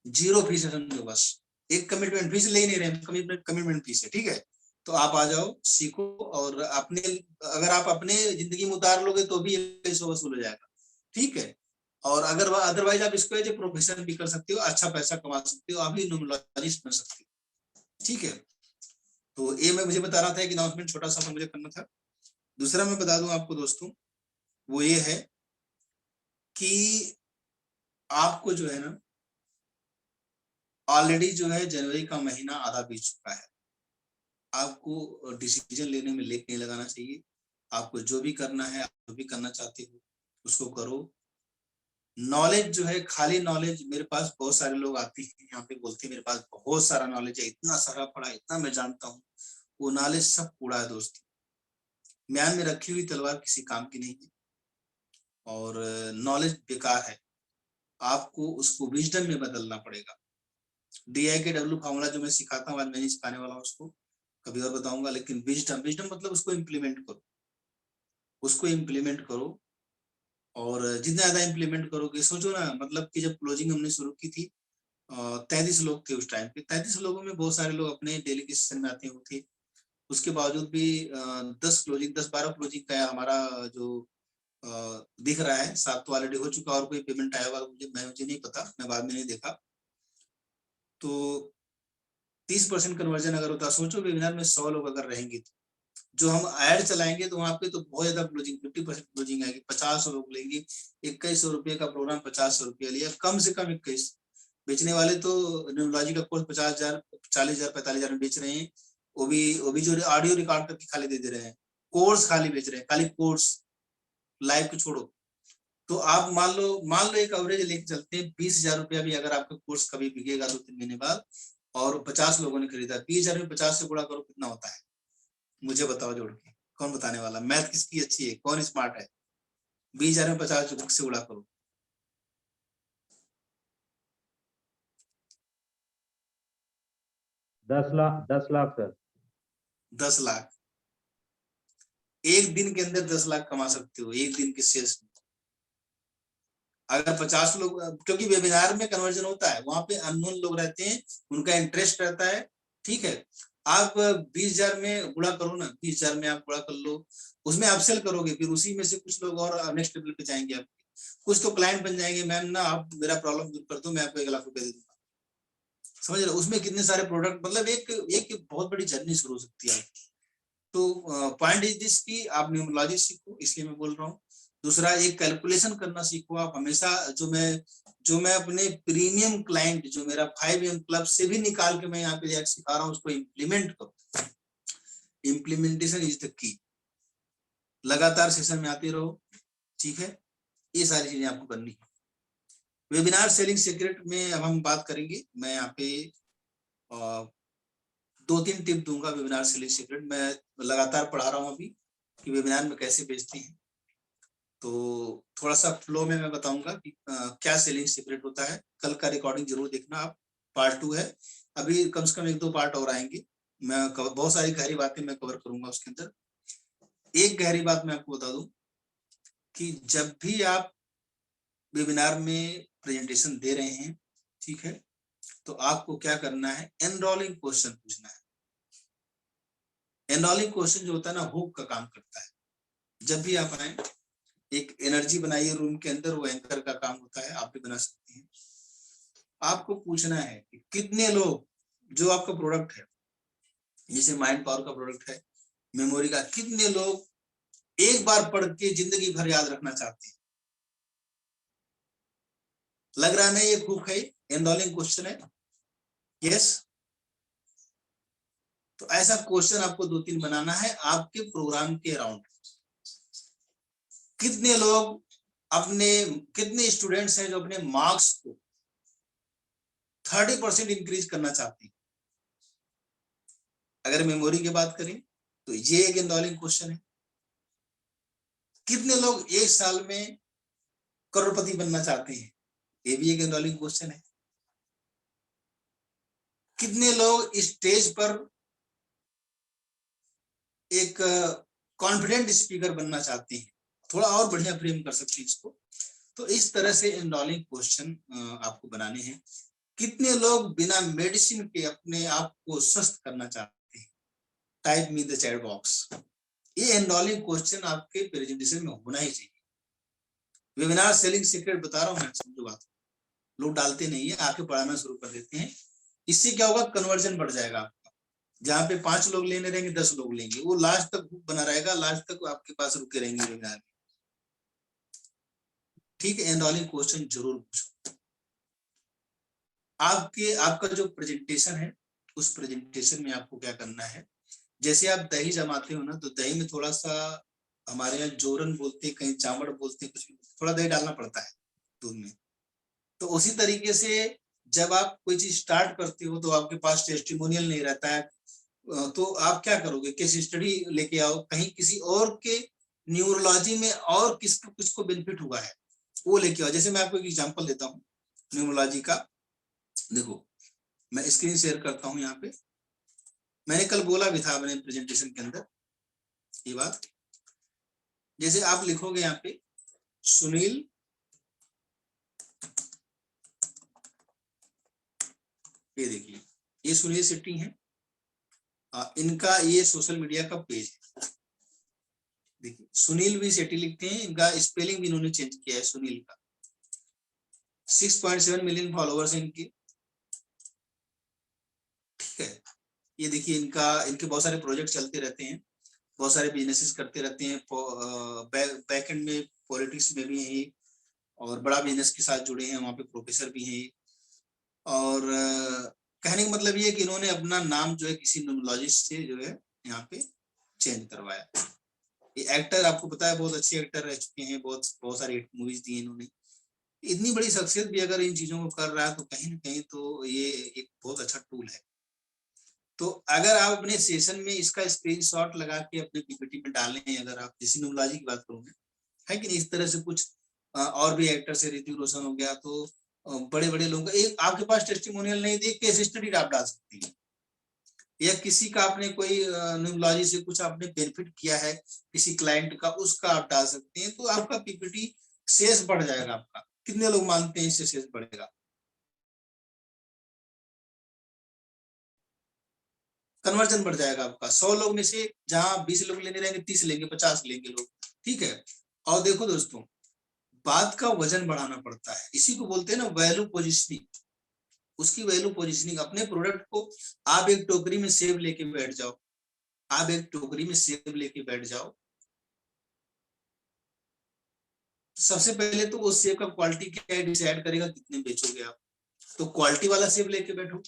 0 फीस है, समझो बस। एक कमिटमेंट फीस ले ही नहीं रहे, कमिटमेंट फीस है, ठीक है। तो आप आ जाओ, सीखो, और अपने अगर आप अपने जिंदगी में उतार लोगे तो भी 2100 वसूल हो जाएगा, ठीक है। और अगर अदरवाइज आप इसको एज ए प्रोफेशन भी कर सकते हो, अच्छा पैसा कमा सकते हो, आप भी न्यूमरोलॉजिस्ट बन सकते हो, ठीक है। तो ये मुझे बता रहा था कि अनाउंसमेंट छोटा सा मुझे करना था। दूसरा मैं बता दूं आपको दोस्तों, वो ये है कि आपको जो है ना, ऑलरेडी जो है जनवरी का महीना आधा बीत चुका है। आपको डिसीजन लेने में लेट नहीं लगाना चाहिए। आपको जो भी करना है, आप जो भी करना चाहते हो उसको करो। नॉलेज जो है, खाली नॉलेज, मेरे पास बहुत सारे लोग आते हैं यहाँ पे, बोलते हैं मेरे पास बहुत सारा नॉलेज है, इतना सारा पढ़ा, इतना मैं जानता हूँ। वो नॉलेज सब कूड़ा है दोस्त, म्यान में रखी हुई तलवार किसी काम की नहीं है, और नॉलेज बेकार है। आपको उसको विजडम में बदलना पड़ेगा। DIKW फॉर्मूला जो मैं सिखाता हूँ, आज मैं नहीं सिखाने वाला हूँ उसको, कभी और बताऊंगा। लेकिन विजडम मतलब उसको इम्प्लीमेंट करो, उसको इम्प्लीमेंट करो। और जितना ज्यादा इम्प्लीमेंट करोगे, सोचो ना, मतलब कि जब क्लोजिंग हमने शुरू की थी 33 लोग थे उस टाइम पे। 33 लोगों में बहुत सारे लोग अपने डेली के सेशन में आते थे, उसके बावजूद भी 10-12 क्लोजिंग का हमारा जो दिख रहा है, 7 तो ऑलरेडी हो चुका, और कोई पेमेंट आया हुआ मुझे नहीं पता, मैं बाद में नहीं देखा। तो 30% कन्वर्जन अगर होता, सोचो वेबिनार में 100 लोग अगर रहेंगे तो जो हम ऐड चलाएंगे तो वहां पे तो बहुत ज्यादा क्लोजिंग, 50% क्लोजिंग आएगी। 50 लोग लेंगे, 2100 रुपये का प्रोग्राम 50 रुपया लिया, कम से कम 21। बेचने वाले तो न्यूमरोलॉजी का कोर्स 50,000, 40,000, 45,000 में बेच रहे हैं। वो भी जो ऑडियो रिकॉर्ड करके खाली दे रहे हैं, कोर्स खाली बेच रहे हैं, खाली कोर्स, लाइव को छोड़ो। तो आप मान लो एक एवरेज लेके चलते हैं, 20,000 रुपया भी अगर आपका कोर्स कभी बिकेगा 2-3 महीने बाद और 50 लोगों ने खरीदा, 20,000 में 50 से गुणा करो कितना होता है, मुझे बताओ जोड़ के, कौन बताने वाला? मैथ किसकी अच्छी है, कौन स्मार्ट है? 20,000 में 50 से गुणा करो। 10 लाख 10 लाख एक दिन के अंदर 10 लाख कमा सकते हो एक दिन के सेल्स में। अगर 50 लोग, क्योंकि वेबिनार में कन्वर्जन होता है, वहां पे अननोन लोग रहते हैं, उनका इंटरेस्ट रहता है, ठीक है। आप 20,000 में गुणा करो ना, 20,000 में आप गुणा कर लो, उसमें अपसेल करोगे, फिर उसी में से कुछ लोग और नेक्स्ट लेवल पे जाएंगे, आपके कुछ तो क्लाइंट बन जाएंगे, मैम ना आप मेरा प्रॉब्लम दूर कर दो, मैं आपको 1 लाख रुपए दे दूंगा। समझ रहे हो? उसमें कितने सारे प्रोडक्ट, मतलब एक बहुत बड़ी जर्नी शुरू हो सकती है। तो पॉइंट इज दिस कि आप न्यूमरोलॉजी सीखो, इसलिए मैं बोल रहा हूँ। दूसरा, एक कैलकुलेशन करना सीखो आप हमेशा। जो मैं अपने प्रीमियम क्लाइंट, जो मेरा 5M क्लब से भी निकाल के मैं यहाँ पे जाकर सिखा रहा हूँ, उसको इम्प्लीमेंट करो। Implementation is the key. लगातार सेशन में आते रहो, ठीक है। ये सारी चीजें आपको करनी है। वेबिनार सेलिंग सीक्रेट में अब हम बात करेंगे। मैं यहाँ पे 2-3 टिप दूंगा वेबिनार सेलिंग सीक्रेट। मैं लगातार पढ़ा रहा हूँ अभी कि वेबिनार में कैसे बेचते हैं, तो थोड़ा सा फ्लो में मैं बताऊंगा कि क्या सेलिंग सीक्रेट होता है। कल का रिकॉर्डिंग जरूर देखना आप, पार्ट 2 है। अभी कम से कम 1-2 पार्ट और आएंगे। मैं बहुत सारी गहरी बातें मैं कवर करूंगा उसके अंदर। एक गहरी बात मैं आपको बता दूं कि जब भी आप वेबिनार में प्रेजेंटेशन दे रहे हैं, ठीक है, तो आपको क्या करना है, एनरोलिंग क्वेश्चन पूछना है। एनरोलिंग क्वेश्चन जो होता है ना, हुक का काम करता है। जब भी आप आए, एक एनर्जी बनाइए रूम के अंदर, वो एंकर का काम होता है, आप भी बना सकते हैं। आपको पूछना है कि कितने लोग, जो आपका प्रोडक्ट है, जैसे माइंड पावर का प्रोडक्ट है, मेमोरी का, कितने लोग एक बार पढ़ के जिंदगी भर याद रखना चाहते हैं? लग रहा नहीं ये हुक है, एनरोलिंग क्वेश्चन है? यस। तो ऐसा क्वेश्चन आपको 2-3 बनाना है आपके प्रोग्राम के अराउंड। कितने लोग कितने स्टूडेंट्स हैं जो अपने मार्क्स को 30% इंक्रीज करना चाहते हैं? अगर मेमोरी की बात करें तो ये एक एनरोलिंग क्वेश्चन है। कितने लोग 1 साल में करोड़पति बनना चाहते हैं? ये भी एक एनरोलिंग क्वेश्चन है। कितने लोग स्टेज पर एक कॉन्फिडेंट स्पीकर बनना चाहते हैं? थोड़ा और बढ़िया फ्रेम कर सकते हैं इसको। तो इस तरह से एनरोलिंग क्वेश्चन आपको बनाने हैं। कितने लोग बिना मेडिसिन के अपने आप को स्वस्थ करना चाहते हैं? Type me the chat box. ये एनरोलिंग क्वेश्चन आपके प्रेजेंटेशन में होना ही चाहिए। वेबिनार सेलिंग सीक्रेट बता रहा हूं मैं, समझो बात। लोग डालते नहीं है, आके पढ़ाना शुरू कर देते हैं। इससे क्या होगा, कन्वर्जन बढ़ जाएगा आपका। जहां पे 5 लोग लेने रहेंगे, 10 लोग लेंगे, वो लास्ट तक बना रहेगा, लास्ट तक आपके पास रुके रहेंगे वेबिनार में। ठीक है, एनरोलिंग क्वेश्चन जरूर पूछो। आपका जो प्रेजेंटेशन है, उस प्रेजेंटेशन में आपको क्या करना है, जैसे आप दही जमाते हो ना, तो दही में थोड़ा सा, हमारे यहाँ जोरन बोलते हैं, कहीं चावड़ बोलते हैं, कुछ भी, थोड़ा दही डालना पड़ता है दूध में। तो उसी तरीके से जब आप कोई चीज स्टार्ट करते हो तो आपके पास टेस्टिमोनियल नहीं रहता है, तो आप क्या करोगे, केस स्टडी लेके आओ, कहीं किसी और के न्यूरोलॉजी में और किसको बेनिफिट हुआ है वो लेके आओ। जैसे मैं आपको एक एग्जांपल देता हूँ न्यूरोलॉजी का। देखो, मैं स्क्रीन शेयर करता हूँ यहाँ पे। मैंने कल बोला भी था अपने प्रेजेंटेशन के अंदर ये बात। जैसे आप लिखोगे यहाँ पे सुनील ये देखिए, ये सुनील शेट्टी है, इनका ये सोशल मीडिया का पेज है। देखिए, सुनील भी शेट्टी लिखते हैं, इनका स्पेलिंग भी इन्होंने चेंज किया है सुनील का। 6.7 मिलियन फॉलोअर्स हैं इनके। ठीक है। ये देखिए इनके बहुत सारे प्रोजेक्ट चलते रहते हैं, बहुत सारे बिजनेसेस करते रहते हैं, बैक एंड में पॉलिटिक्स में भी हैं और बड़ा बिजनेस के साथ जुड़े हैं, वहाँ पे प्रोफेसर भी हैं। और कहने का मतलब ये है कि इन्होंने अपना नाम जो है किसी न्यूमरोलॉजिस्ट से जो है यहाँ पे चेंज करवाया। ये एक्टर आपको पता है बहुत अच्छे एक्टर रह चुके हैं, बहुत सारी हिट मूवीज दी इन्होंने। इतनी बड़ी शख्सियत भी अगर इन चीजों को कर रहा है तो कहीं ना कहीं तो ये एक बहुत अच्छा टूल है। तो अगर आप अपने सेशन में इसका स्क्रीनशॉट लगा के अपने पीपीटी में डालें, अगर आप जैसे न्यूमरोलॉजी की बात करूंगे है कि नहीं, इस तरह से कुछ और भी एक्टर से ऋतिक रोशन हो गया, तो बड़े बड़े लोग एक आपके पास टेस्टिमोनियल नहीं दे केस स्टडी आप डाल सकती है, या किसी का आपने कोई न्यूमरोलॉजी से कुछ आपने बेनिफिट किया है किसी क्लाइंट का, उसका आप डाल सकते हैं। तो आपका पीपीटी शेष बढ़ जाएगा आपका। कितने लोग मानते हैं इससे शेष बढ़ेगा? कन्वर्जन बढ़ जाएगा आपका। 100 लोग में से जहां 20 लोग लेने रहेंगे 30 लेंगे, 50 लेंगे लोग, ठीक है। और देखो दोस्तों, बात का वजन बढ़ाना पड़ता है, इसी को बोलते हैं ना वैल्यू पोजिशनिंग। उसकी वैल्यू पोजिशनिंग, अपने प्रोडक्ट को आप एक टोकरी में सेब लेके बैठ जाओ, आप एक टोकरी में सेब लेके बैठ जाओ, सबसे पहले तो वो सेब का क्वालिटी क्या है डिसाइड करेगा कितने बेचोगे आप। तो क्वालिटी वाला सेब लेके बैठो।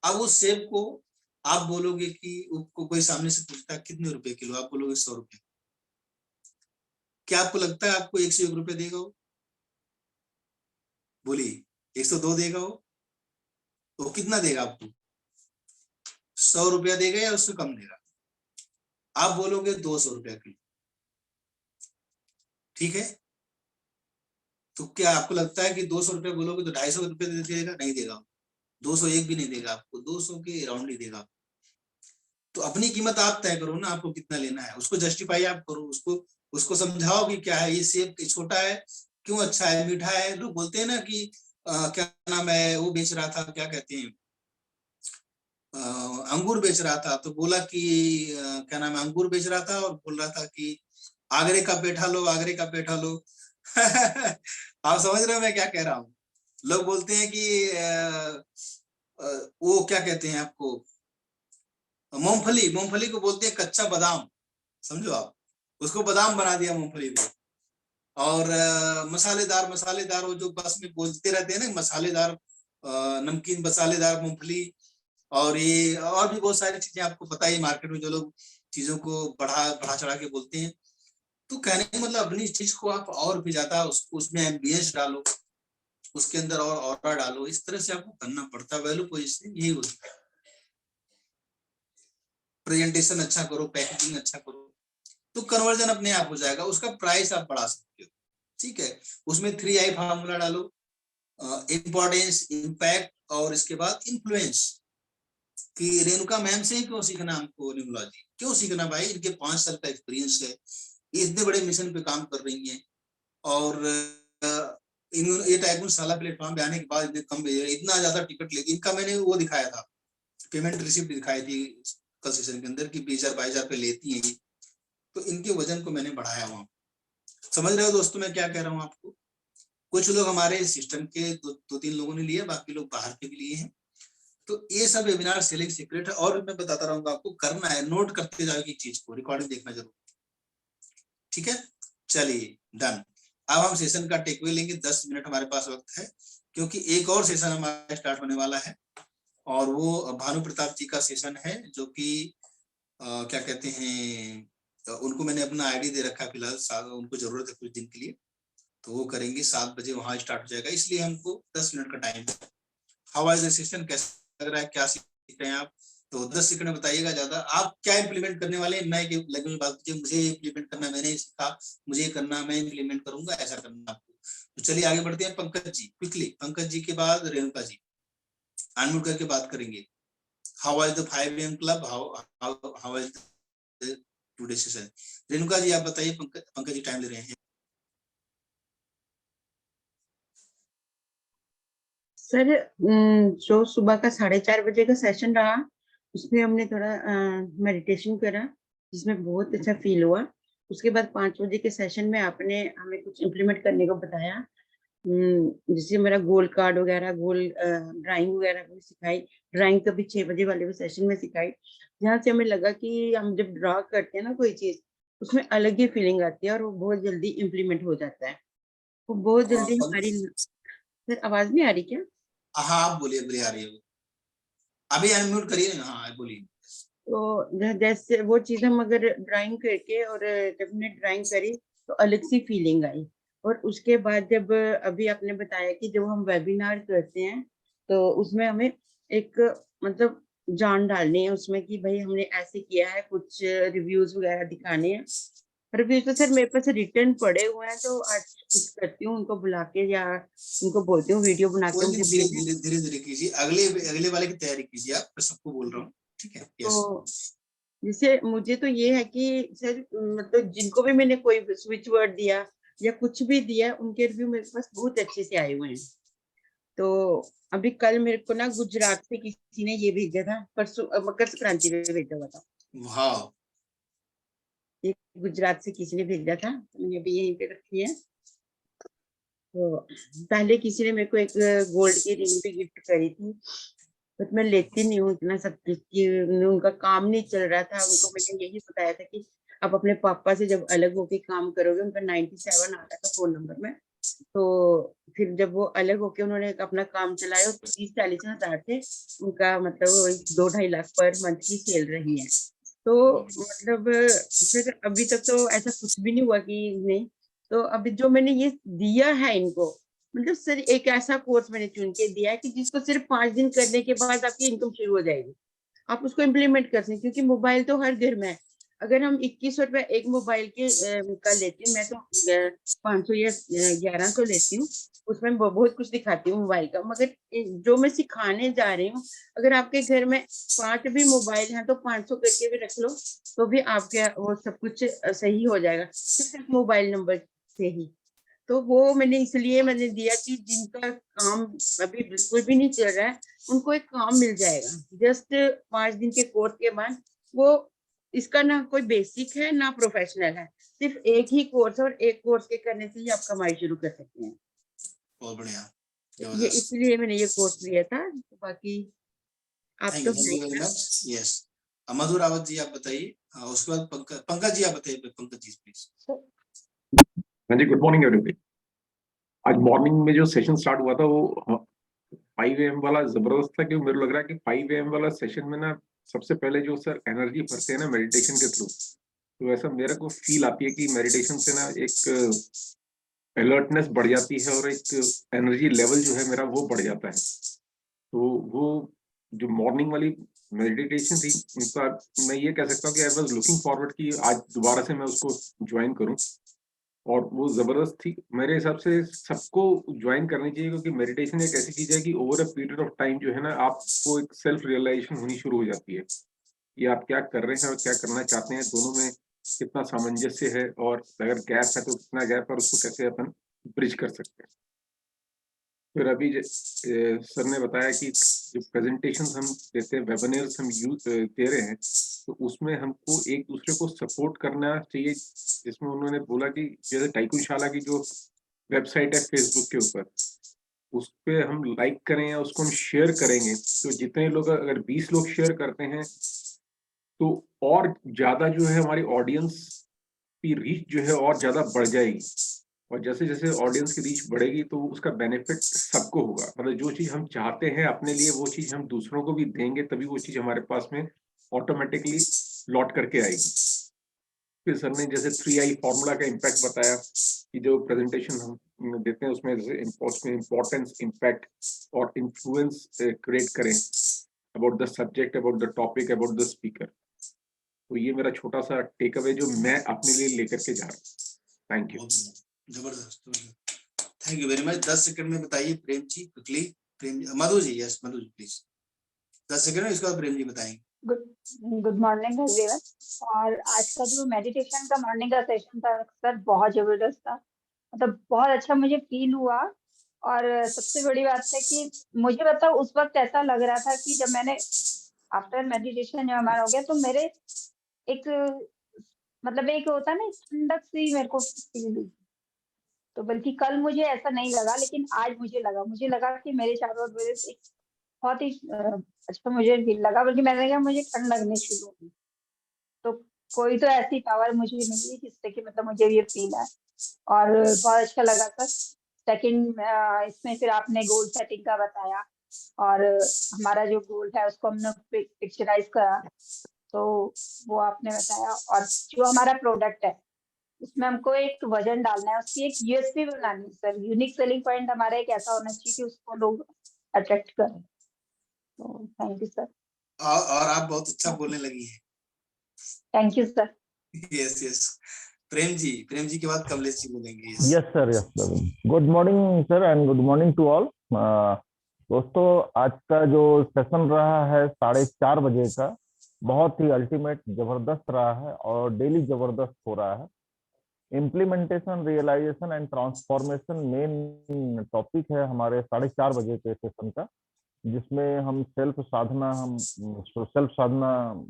अब उस सेब को आप बोलोगे कि उसको कोई सामने से पूछता है कितने रुपए किलो, आप बोलोगे 100 रुपए। क्या आपको लगता है आपको 101 रुपए देगा वो? बोलिए 102 देगा वो? तो कितना देगा आपको? 100 रुपया देगा या उससे कम देगा? आप बोलोगे 200 रुपया किलो, ठीक है। तो क्या आपको लगता है कि 200 रुपया बोलोगे तो 250 रुपये दे देगा? नहीं देगा। 201 भी नहीं देगा आपको, 200 के अराउंड ही देगा। तो अपनी कीमत आप तय करो ना, आपको कितना लेना है, उसको जस्टिफाई आप करो, उसको समझाओ कि क्या है ये सेब छोटा है, क्यों अच्छा है, मीठा है। लोग बोलते हैं ना कि क्या नाम है वो बेच रहा था, क्या कहते हैं, अंगूर बेच रहा था, तो बोला कि क्या नाम है, अंगूर बेच रहा था और बोल रहा था कि आगरे का पेठा लो, आगरे का पेठा लो। आप समझ रहे हो मैं क्या कह रहा हूँ? लोग बोलते हैं कि वो क्या कहते हैं आपको, मूंगफली को बोलते हैं कच्चा बादाम, समझो आप, उसको बादाम बना दिया मूंगफली को। और मसालेदार वो जो बस में बोलते रहते हैं ना, मसालेदार नमकीन मसालेदार मूंगफली, और ये और भी बहुत सारी चीजें आपको पता है मार्केट में जो लोग चीजों को बढ़ा चढ़ा के बोलते हैं। तो कहने का मतलब अपनी चीज को आप और भी ज्यादा उसमें एम्बियंस डालो, उसके अंदर और ऑरा डालो, इस तरह से आपको करना पड़ता है। वैल्यू पोजीशनिंग यही होती है। प्रेजेंटेशन अच्छा करो, पैकेजिंग अच्छा करो, तो कन्वर्जन अपने आप हो जाएगा, उसका प्राइस आप बढ़ा सकते हो, ठीक है। उसमें 3I फार्मूला डालो, इंपॉर्टेंस, इम्पैक्ट और इसके बाद इन्फ्लुएंस। कि रेणुका मैम से ही क्यों सीखना हमको न्यूमरोलॉजी, क्यों सीखना भाई, इनके 5 साल का एक्सपीरियंस है, इतने बड़े मिशन पे काम कर रही हैं, और ये टाइकून साला प्लेटफॉर्म पे आने के बाद इतना ज्यादा टिकट लेगी। इनका मैंने वो दिखाया था, पेमेंट रिसिप्ट दिखाई थी कल सेशन के अंदर की 20,000-22,000 पे लेती है। तो इनके वजन को मैंने बढ़ाया वहां। समझ रहे हो दोस्तों मैं क्या कह रहा हूँ आपको? कुछ लोग हमारे सिस्टम के 2-3 लोगों ने लिए, बाकी लोग बाहर के भी लिए हैं। तो ये सब वेबिनार सेलिंग सीक्रेट है, और मैं बताता रहूंगा आपको, करना है, नोट करते जाओगे चीज को, रिकॉर्डिंग देखना जरूर, ठीक है। चलिए डन। अब हम सेशन का टेकअवे लेंगे, 10 मिनट हमारे पास वक्त है, क्योंकि एक और सेशन हमारा स्टार्ट होने वाला है, और वो भानु प्रताप जी का सेशन है, जो कि क्या कहते हैं, उनको मैंने अपना आईडी दे रखा है फिलहाल, उनको जरूरत है कुछ दिन के लिए, तो वो करेंगे 7 बजे वहां स्टार्ट हो जाएगा, इसलिए हमको 10 मिनट का टाइम है। हाउ इज द सेशन, कैसा लग रहा है, क्या सीख रहे हैं आप? तो 10 सेकंड में बताइएगा ज्यादा। आप क्या इंप्लीमेंट करने वाले हैं, नए लैंग्वेज में बात कीजिए, मुझे इंप्लीमेंट करना, मैंने सीखा, मुझे करना, मैं इंप्लीमेंट करूंगा, ऐसा करना आपको। तो चलिए आगे बढ़ते हैं। पंकज जी क्विकली, पंकज जी के बाद रेणुका जी, अनम्यूट करके बात करेंगे। How is the 5 AM club, how is the today session? Renuka ji आप बताइए, पंकज जी टाइम ले रहे हैं। सर जो सुबह का 4:30 बजे का सेशन रहा, उसमें हमने थोड़ा मेडिटेशन करा, जिसमें बहुत अच्छा फील हुआ। उसके बाद 5 बजे के सेशन में आपने हमें कुछ इम्प्लीमेंट करने को बताया, जैसे मेरा गोल कार्ड वगैरह, गोल ड्राइंग वगैरह भी सिखाई। ड्राइंग कभी 6 बजे वाले वो सेशन में सिखाई, जहाँ से हमें लगा कि हम जब ड्रा करते हैं ना कोई चीज, उसमें अलग ही फीलिंग आती है और वो बहुत जल्दी इम्प्लीमेंट हो जाता है। वो बहुत जल्दी हमारी। सर आवाज नहीं आ रही क्या? हाँ आप बोलिए, बोलिए आ रही है। अभी अनम्यूट करिए ना। हाँ बोलिए। तो जैसे वो चीज हम अगर ड्राइंग करके और जब हमने ड्राइंग करी तो अलग सी फीलिंग आई। और उसके बाद जब अभी आपने बताया कि जब हम वेबिनार करते हैं तो उसमें हमें एक मतलब जान डालनी है उसमें कि भाई हमने ऐसे किया है, कुछ रिव्यूज वगैरह दिखाने हैं। रिव्यूज तो सर मेरे पास रिटर्न पड़े हुए हैं, तो आज कुछ करती हूँ उनको बुला के या उनको बोलती हूँ वीडियो बना के मुझे धीरे भेजें। धीरे धीरे धीरे कीजिए, अगले अगले वाले की तैयारी कीजिए आप, मैं सबको बोल रहा हूँ, ठीक है। यस तो जैसे मुझे तो ये है कि सर मतलब जिनको भी मैंने कोई स्विच वर्ड दिया या कुछ भी दिया, उनके रिव्यू मेरे पास बहुत अच्छे से आए हुए हैं। तो अभी कल मेरे को ना गुजरात से किसी ने ये भेजा था, परसों मकर संक्रांति में भेजा हुआ था। हाँ ये गुजरात से किसी ने भेजा था, तो मैंने अभी यहीं पे रखी है। तो पहले किसी ने मेरे को एक गोल्ड की रिंग भी गिफ्ट करी थी, बट मैं लेती नहीं हूँ इतना सब कुछ कि उनका काम नहीं चल रहा था। उनको मैंने यही बताया था कि आप अपने पापा से जब अलग होके काम करोगे, उनका 97 आता था फोन नंबर में, तो फिर जब वो अलग होके उन्होंने अपना काम चलाया तो 30-40 हजार थे उनका, मतलब 2-2.5 लाख पर मंथ की सेल रही है। तो मतलब फिर अभी तक तो ऐसा कुछ भी नहीं हुआ कि नहीं। तो अभी जो मैंने ये दिया है इनको, मतलब सर एक ऐसा कोर्स मैंने चुन के दिया है कि जिसको सिर्फ 5 दिन करने के बाद आपकी इनकम शुरू हो जाएगी। आप उसको इम्प्लीमेंट कर सकते, क्योंकि मोबाइल तो हर घर में है। अगर हम 2100 रुपया एक मोबाइल के का लेती हूँ, मैं तो 500 या 1100 लेती हूँ, उसमें बहुत कुछ दिखाती हूँ मोबाइल का। मगर जो मैं सिखाने जा रही हूँ, अगर आपके घर में 5 भी मोबाइल हैं तो 500 करके भी रख लो, तो भी आपके वो सब कुछ सही हो जाएगा सिर्फ मोबाइल नंबर से ही। तो वो मैंने इसलिए मैंने दिया कि जिनका काम अभी बिल्कुल भी नहीं चल रहा है, उनको एक काम मिल जाएगा जस्ट 5 दिन के कोर्स के बाद। वो इसका ना कोई बेसिक है ना प्रोफेशनल है, सिर्फ एक ही कोर्स, और एक कोर्स के करने से ही आप कमाई शुरू कर सकते हैं। बहुत बढ़िया, ये जबरदस्त। इसलिए मैंने ये कोर्स लिया था। तो बाकी आप थैंक तो यू वेरी मच। यस मधुर रावत जी आप बताइए। हाँ उसके बाद पंकज जी आप बताइए। पंकज जी प्लीज। हाँ जी, गुड मॉर्निंग एवरीबॉडी। आज मॉर्निंग में जो सेशन स्टार्ट हुआ था वो 5 AM वाला जबरदस्त था, क्योंकि मेरे लग रहा है कि 5 AM वाला सेशन में ना सबसे पहले जो सर एनर्जी भरते हैं ना मेडिटेशन के थ्रू, तो ऐसा मेरे को फील आती है कि मेडिटेशन से ना एक अलर्टनेस बढ़ जाती है और एक एनर्जी लेवल जो है मेरा वो बढ़ जाता है। तो वो जो मॉर्निंग वाली मेडिटेशन थी उनका मैं ये कह सकता हूँ कि आई वाज लुकिंग फॉरवर्ड कि आज दोबारा से मैं उसको ज्वाइन करूं, और वो जबरदस्त थी। मेरे हिसाब से सबको ज्वाइन करनी चाहिए, क्योंकि मेडिटेशन एक ऐसी चीज है कि over a period of time जो है ना आपको एक सेल्फ रियलाइजेशन होनी शुरू हो जाती है कि आप क्या कर रहे हैं और क्या करना चाहते हैं, दोनों में कितना सामंजस्य है, और अगर गैप है तो कितना गैप है, और उसको कैसे अपन ब्रिज कर सकते हैं। फिर अभी सर ने बताया कि जो प्रेजेंटेशंस हम देते हैं, वेबिनार्स हम दे रहे हैं, तो उसमें हमको एक दूसरे को सपोर्ट करना चाहिए। जिसमें उन्होंने बोला कि जैसे टाइकुशाला की जो वेबसाइट है फेसबुक के ऊपर, उस पे हम लाइक करें या उसको हम शेयर करेंगे, तो जितने लोग, अगर 20 लोग शेयर करते हैं तो और ज्यादा जो है हमारी ऑडियंस की रीच जो है और ज्यादा बढ़ जाएगी। और जैसे जैसे ऑडियंस की रीच बढ़ेगी तो उसका बेनिफिट सबको होगा। मतलब जो चीज हम चाहते हैं अपने लिए, वो चीज हम दूसरों को भी देंगे, तभी वो चीज हमारे पास में ऑटोमेटिकली लौट करके आएगी। फिर सर ने जैसे 3I फॉर्मूला का इम्पैक्ट बताया कि जो प्रेजेंटेशन हम देते हैं उसमें जैसे इम्पोर्टेंस, इम्पैक्ट और इन्फ्लुएंस क्रिएट करें about the subject, about the topic, about the speaker. तो ये मेरा छोटा सा टेक अवे जो मैं अपने लिए लेकर के जा रहा हूँ। Thank you. जबरदस्त, thank you very much. 10 second में बताइए Prem ji quickly. Prem Madhu ji, yes Madhu ji please 10 second में, इसके बाद प्रेम जी बताएंगे। Good morning everyone. और आज का जो मेडिटेशन का मॉर्निंग का सेशन था सर बहुत जबरदस्त था, मतलब बहुत अच्छा मुझे फील हुआ। और सबसे बड़ी बात है कि मुझे बताओ उस वक्त ऐसा लग रहा था कि जब मैंने आफ्टर मेडिटेशन जब हमारा हो गया तो मेरे एक मतलब एक होता है ना ठंडक सी मेरे को फील हुई। तो बल्कि कल मुझे ऐसा नहीं लगा, लेकिन आज मुझे लगा कि मेरे चारों वजह से बहुत ही अच्छा मुझे फील लगा, बल्कि मैंने कहा मुझे ठंड लगने शुरू हुई। तो कोई तो ऐसी पावर मुझे मिली जिससे कि मतलब मुझे ये फील है, और बहुत अच्छा लगा सर। सेकंड इसमें फिर आपने गोल सेटिंग का बताया, और हमारा जो गोल है उसको हमने पिक्चराइज करा, तो वो आपने बताया। और जो हमारा प्रोडक्ट है उसमें हमको एक वजन डालना है, उसकी एक यूएसपी बनानी है सर। यूनिक सेलिंग पॉइंट हमारा एक ऐसा होना चाहिए कि उसको लोग अट्रैक्ट करें। तो थैंक यू सर। और आप बहुत अच्छा बोलने लगी हैं। Thank you sir. Yes yes. Prem ji के बाद कमलेश जी बोलेंगे। Yes sir. Good morning sir and good morning to all. दोस्तों, आज का जो सेशन रहा है 4:30 बजे का, बहुत ही अल्टीमेट जबरदस्त रहा है और डेली जबरदस्त हो रहा है। Implementation, realization and transformation main topic है हमारे 4:30 बजे के सेशन का, जिसमें हम सेल्फ साधना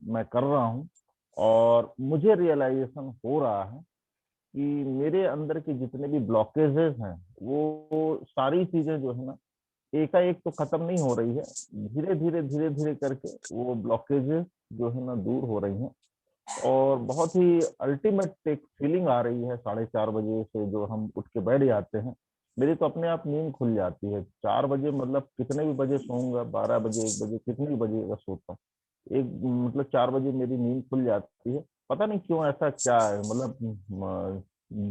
मैं कर रहा हूँ। और मुझे रियलाइजेशन हो रहा है कि मेरे अंदर के जितने भी ब्लॉकेजेस हैं वो सारी चीजें जो है ना, एकाएक तो खत्म नहीं हो रही है, धीरे धीरे करके वो ब्लॉकेजेस जो है ना दूर हो रही हैं। और बहुत ही अल्टीमेट एक फीलिंग आ रही है 4:30 बजे से जो हम उठ के बैठ जाते हैं। मेरी तो अपने आप नींद खुल जाती है 4 बजे, मतलब कितने भी बजे सोऊंगा, 12 बजे, 1 बजे, कितने भी बजे अगर सोता हूँ, एक मतलब 4 बजे मेरी नींद खुल जाती है। पता नहीं क्यों, ऐसा क्या है, मतलब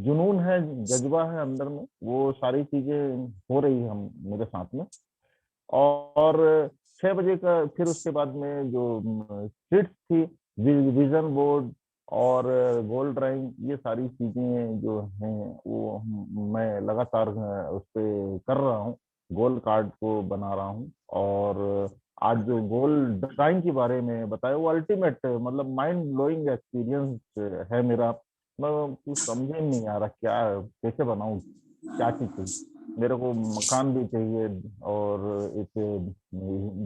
जुनून है, जज्बा है अंदर में, वो सारी चीजें हो रही है हम मेरे साथ में। और 6 बजे का फिर उसके बाद में जो शीट्स थी, विजन बोर्ड और गोल ड्राइंग, ये सारी चीजें जो हैं वो मैं लगातार उस पर कर रहा हूँ, गोल कार्ड को बना रहा हूँ। और आज जो गोल ड्राइंग के बारे में बताया वो अल्टीमेट, मतलब माइंड ब्लोइंग एक्सपीरियंस है मेरा। मैं कुछ समझ ही नहीं आ रहा क्या कैसे बनाऊं, क्या चीज चाहिए मेरे को। मकान भी चाहिए और एक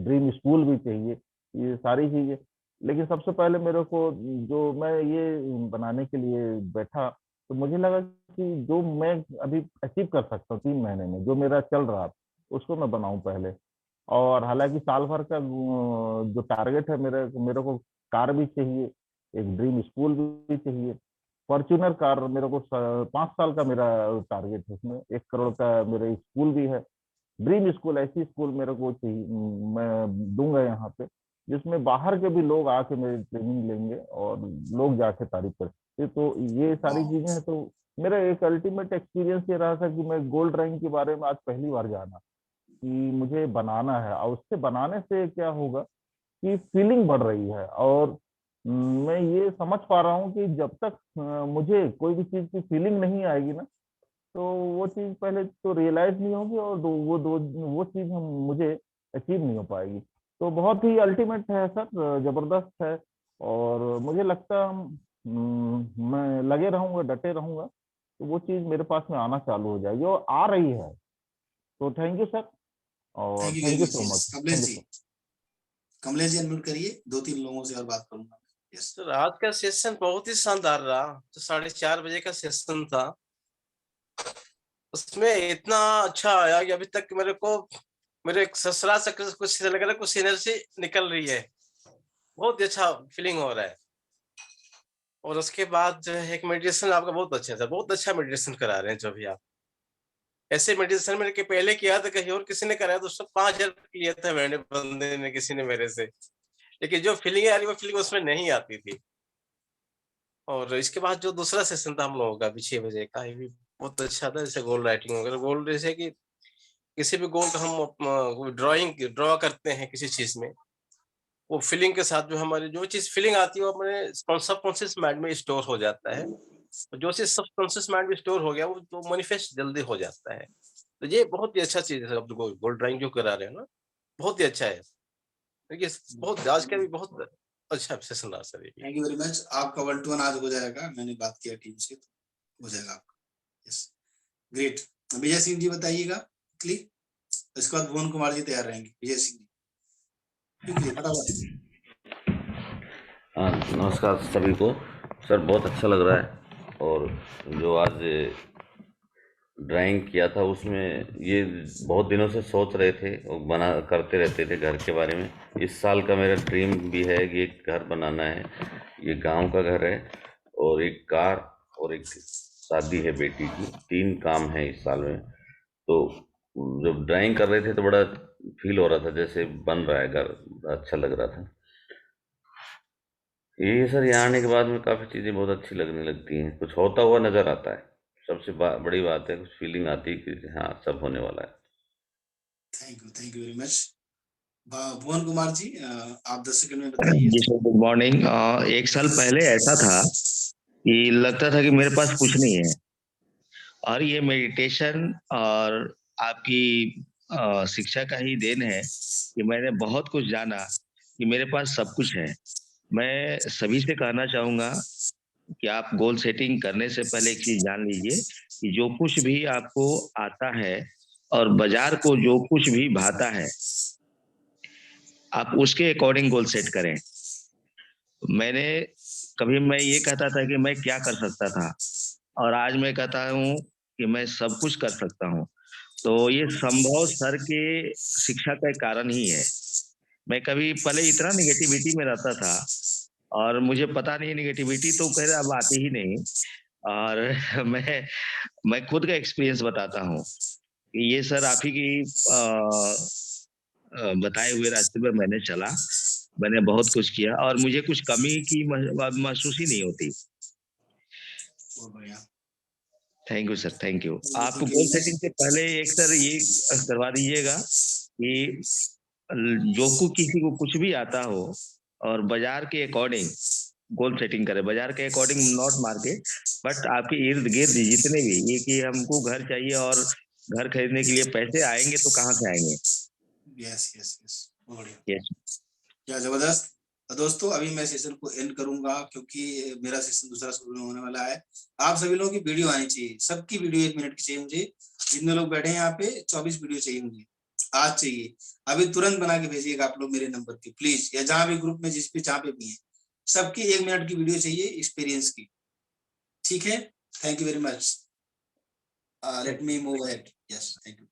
ड्रीम स्कूल भी चाहिए, ये सारी चीजें। लेकिन सबसे पहले मेरे को, जो मैं ये बनाने के लिए बैठा, तो मुझे लगा कि जो मैं अभी अचीव कर सकता हूँ 3 महीने में, जो मेरा चल रहा था, उसको मैं बनाऊं पहले। और हालांकि साल भर का जो टारगेट है मेरे को कार भी चाहिए, एक ड्रीम स्कूल भी चाहिए, फॉर्च्यूनर कार मेरे को 5 साल का मेरा टारगेट है, उसमें 1 करोड़ का मेरा स्कूल भी है। ड्रीम स्कूल, ऐसी स्कूल मेरे को चाहिए, मैं दूंगा यहाँ पे, जिसमें बाहर के भी लोग आके मेरी ट्रेनिंग लेंगे और लोग जाके तारीफ करें। तो ये सारी चीजें हैं। तो मेरा एक अल्टीमेट एक्सपीरियंस ये रहा था कि मैं गोल्ड ड्राइंग के बारे में आज पहली बार जाना कि मुझे बनाना है, और उससे बनाने से क्या होगा कि फीलिंग बढ़ रही है। और मैं ये समझ पा रहा हूँ कि जब तक मुझे कोई भी चीज की फीलिंग नहीं आएगी ना, तो वो चीज पहले तो रियलाइज नहीं होगी, और वो चीज हम मुझे अचीव नहीं हो पाएगी। तो बहुत ही अल्टीमेट है सर, जबरदस्त है। और मुझे लगता है मैं लगे रहूंगा, डटे रहूंगा, तो वो चीज मेरे पास में आना चालू हो जाएगी, और आ रही है। तो थैंक यू सर, और thank you thank very you much. So much. Kamlesh ji unmute करिए, 2-3 लोगों से और बात करूंगा। यस सर, आज का सेशन बहुत ही शानदार रहा। जो 4:30 बजे का सेशन था, उसमें इतना अच्छा आया कि अभी तक मेरे ससुराल से कुछ लग रहा है, कुछ एनर्जी निकल रही है, बहुत ही अच्छा फीलिंग हो रहा है। और उसके बाद जो है एक मेडिटेशन आपका बहुत अच्छा था, बहुत अच्छा मेडिटेशन करा रहे हैं जो भी आप। ऐसे मेडिटेशन मैंने पहले किया था, कहीं और किसी ने कराया तो उसको 5,000 लिया था मैंने, बंदे ने, किसी ने मेरे से। लेकिन जो फीलिंग आ रही वो फीलिंग उसमें नहीं आती थी। और इसके बाद जो दूसरा सेशन था हम लोगों का भी 6 बजे का, ये भी बहुत अच्छा था। जैसे गोल राइटिंग वगैरह, गोल जैसे कि किसी भी गोल का हम ड्रॉ करते हैं किसी चीज में, वो फीलिंग के साथ जो हमारी जो चीज फीलिंग आती है वो हमारे सबकॉन्शियस माइंड में स्टोर हो जाता है। जो चीज सबकॉन्शियस माइंड में स्टोर हो गया वो तो मैनिफेस्ट जल्दी हो जाता है। तो ये बहुत ही अच्छा चीज है। आप गोल ड्राइंग जो करा रहे हैं ना, बहुत ही अच्छा है। देखिए, बहुत आज का भी बहुत अच्छा सेशन रहा sir. Thank you very much. आपका 1-to-1 आज हो जाएगा, मैंने बात किया टीम से, तो हो जाएगा आपका। Yes great. विजय सिंह जी बताइएगा क्लिक, इसके बाद भुवन कुमार जी तैयार रहेंगे। विजय सिंह जी फटाफट। नमस्कार सभी को। सर बहुत अच्छा लग रहा है, और जो आज ड्राइंग किया था उसमें ये बहुत दिनों से सोच रहे थे और बना करते रहते थे घर के बारे में। इस साल का मेरा ड्रीम भी है कि एक घर बनाना है। ये गांव का घर है और एक कार और एक शादी है बेटी की, 3 काम है इस साल में। तो जब ड्राइंग कर रहे थे तो बड़ा फील हो रहा था जैसे बन रहा है घर, बड़ा अच्छा लग रहा था। ये सर यहाँ आने के बाद में काफ़ी चीज़ें बहुत अच्छी लगने लगती हैं, कुछ होता हुआ नज़र आता है। सबसे बड़ी बात है, कुछ फीलिंग आती है कि हाँ सब होने वाला है। Thank you very much. Bhuvan Kumar ji, आप 10 सेकंड में बताइए। जी सर, गुड मॉर्निंग। 1 साल पहले ऐसा था कि लगता था कि मेरे पास कुछ नहीं है, और ये मेडिटेशन और आपकी शिक्षा का ही देन है कि मैंने बहुत कुछ जाना कि मेरे पास सब कुछ है। मैं सभी से कहना चाहूँगा कि आप गोल सेटिंग करने से पहले एक चीज़ जान लीजिए कि जो कुछ भी आपको आता है और बाज़ार को जो कुछ भी भाता है, आप उसके अकॉर्डिंग गोल सेट करें। मैं ये कहता था कि मैं क्या कर सकता था, और आज मैं कहता हूँ कि मैं सब कुछ कर सकता हूँ। तो ये संभव सर के शिक्षा का एक कारण ही है। मैं कभी पहले इतना नेगेटिविटी में रहता था और मुझे पता नहीं, नेगेटिविटी तो कह रहे अब आती ही नहीं। और मैं खुद का एक्सपीरियंस बताता हूँ कि ये सर आप ही की बताए हुए रास्ते पर मैंने चला। मैंने बहुत कुछ किया और मुझे कुछ कमी की महसूस ही नहीं होती। बहुत बढ़िया। Thank you sir, thank you. आप Thank you goal very setting से पहले एक सर ये करवा दीजिएगा कि किसी को कुछ भी आता हो और बाजार के अकॉर्डिंग गोल सेटिंग करें। बाजार के अकॉर्डिंग नॉट मार्केट, बट आपके इर्द-गिर्द जितने भी ये कि हमको घर चाहिए और घर खरीदने के लिए पैसे आएँगे तो कहाँ से आएँगे? यस यस यस, बहुत बढ़िया। यस। क्या जबरदस्त। दोस्तों अभी मैं सेशन को एंड करूंगा क्योंकि मेरा सेशन दूसरा शुरू होने वाला है। आप सभी लोगों की वीडियो आनी चाहिए, सबकी वीडियो 1 मिनट की चाहिए मुझे। जितने लोग बैठे हैं यहाँ पे 24 वीडियो चाहिए मुझे, आज चाहिए। अभी तुरंत बना के भेजिएगा आप लोग मेरे नंबर पे प्लीज, या जहाँ भी ग्रुप में जिस पे जहाँ पे भी है, सबकी 1 मिनट की वीडियो चाहिए एक्सपीरियंस की, ठीक है। Thank you very much. Let me move ahead. Yes, thank you.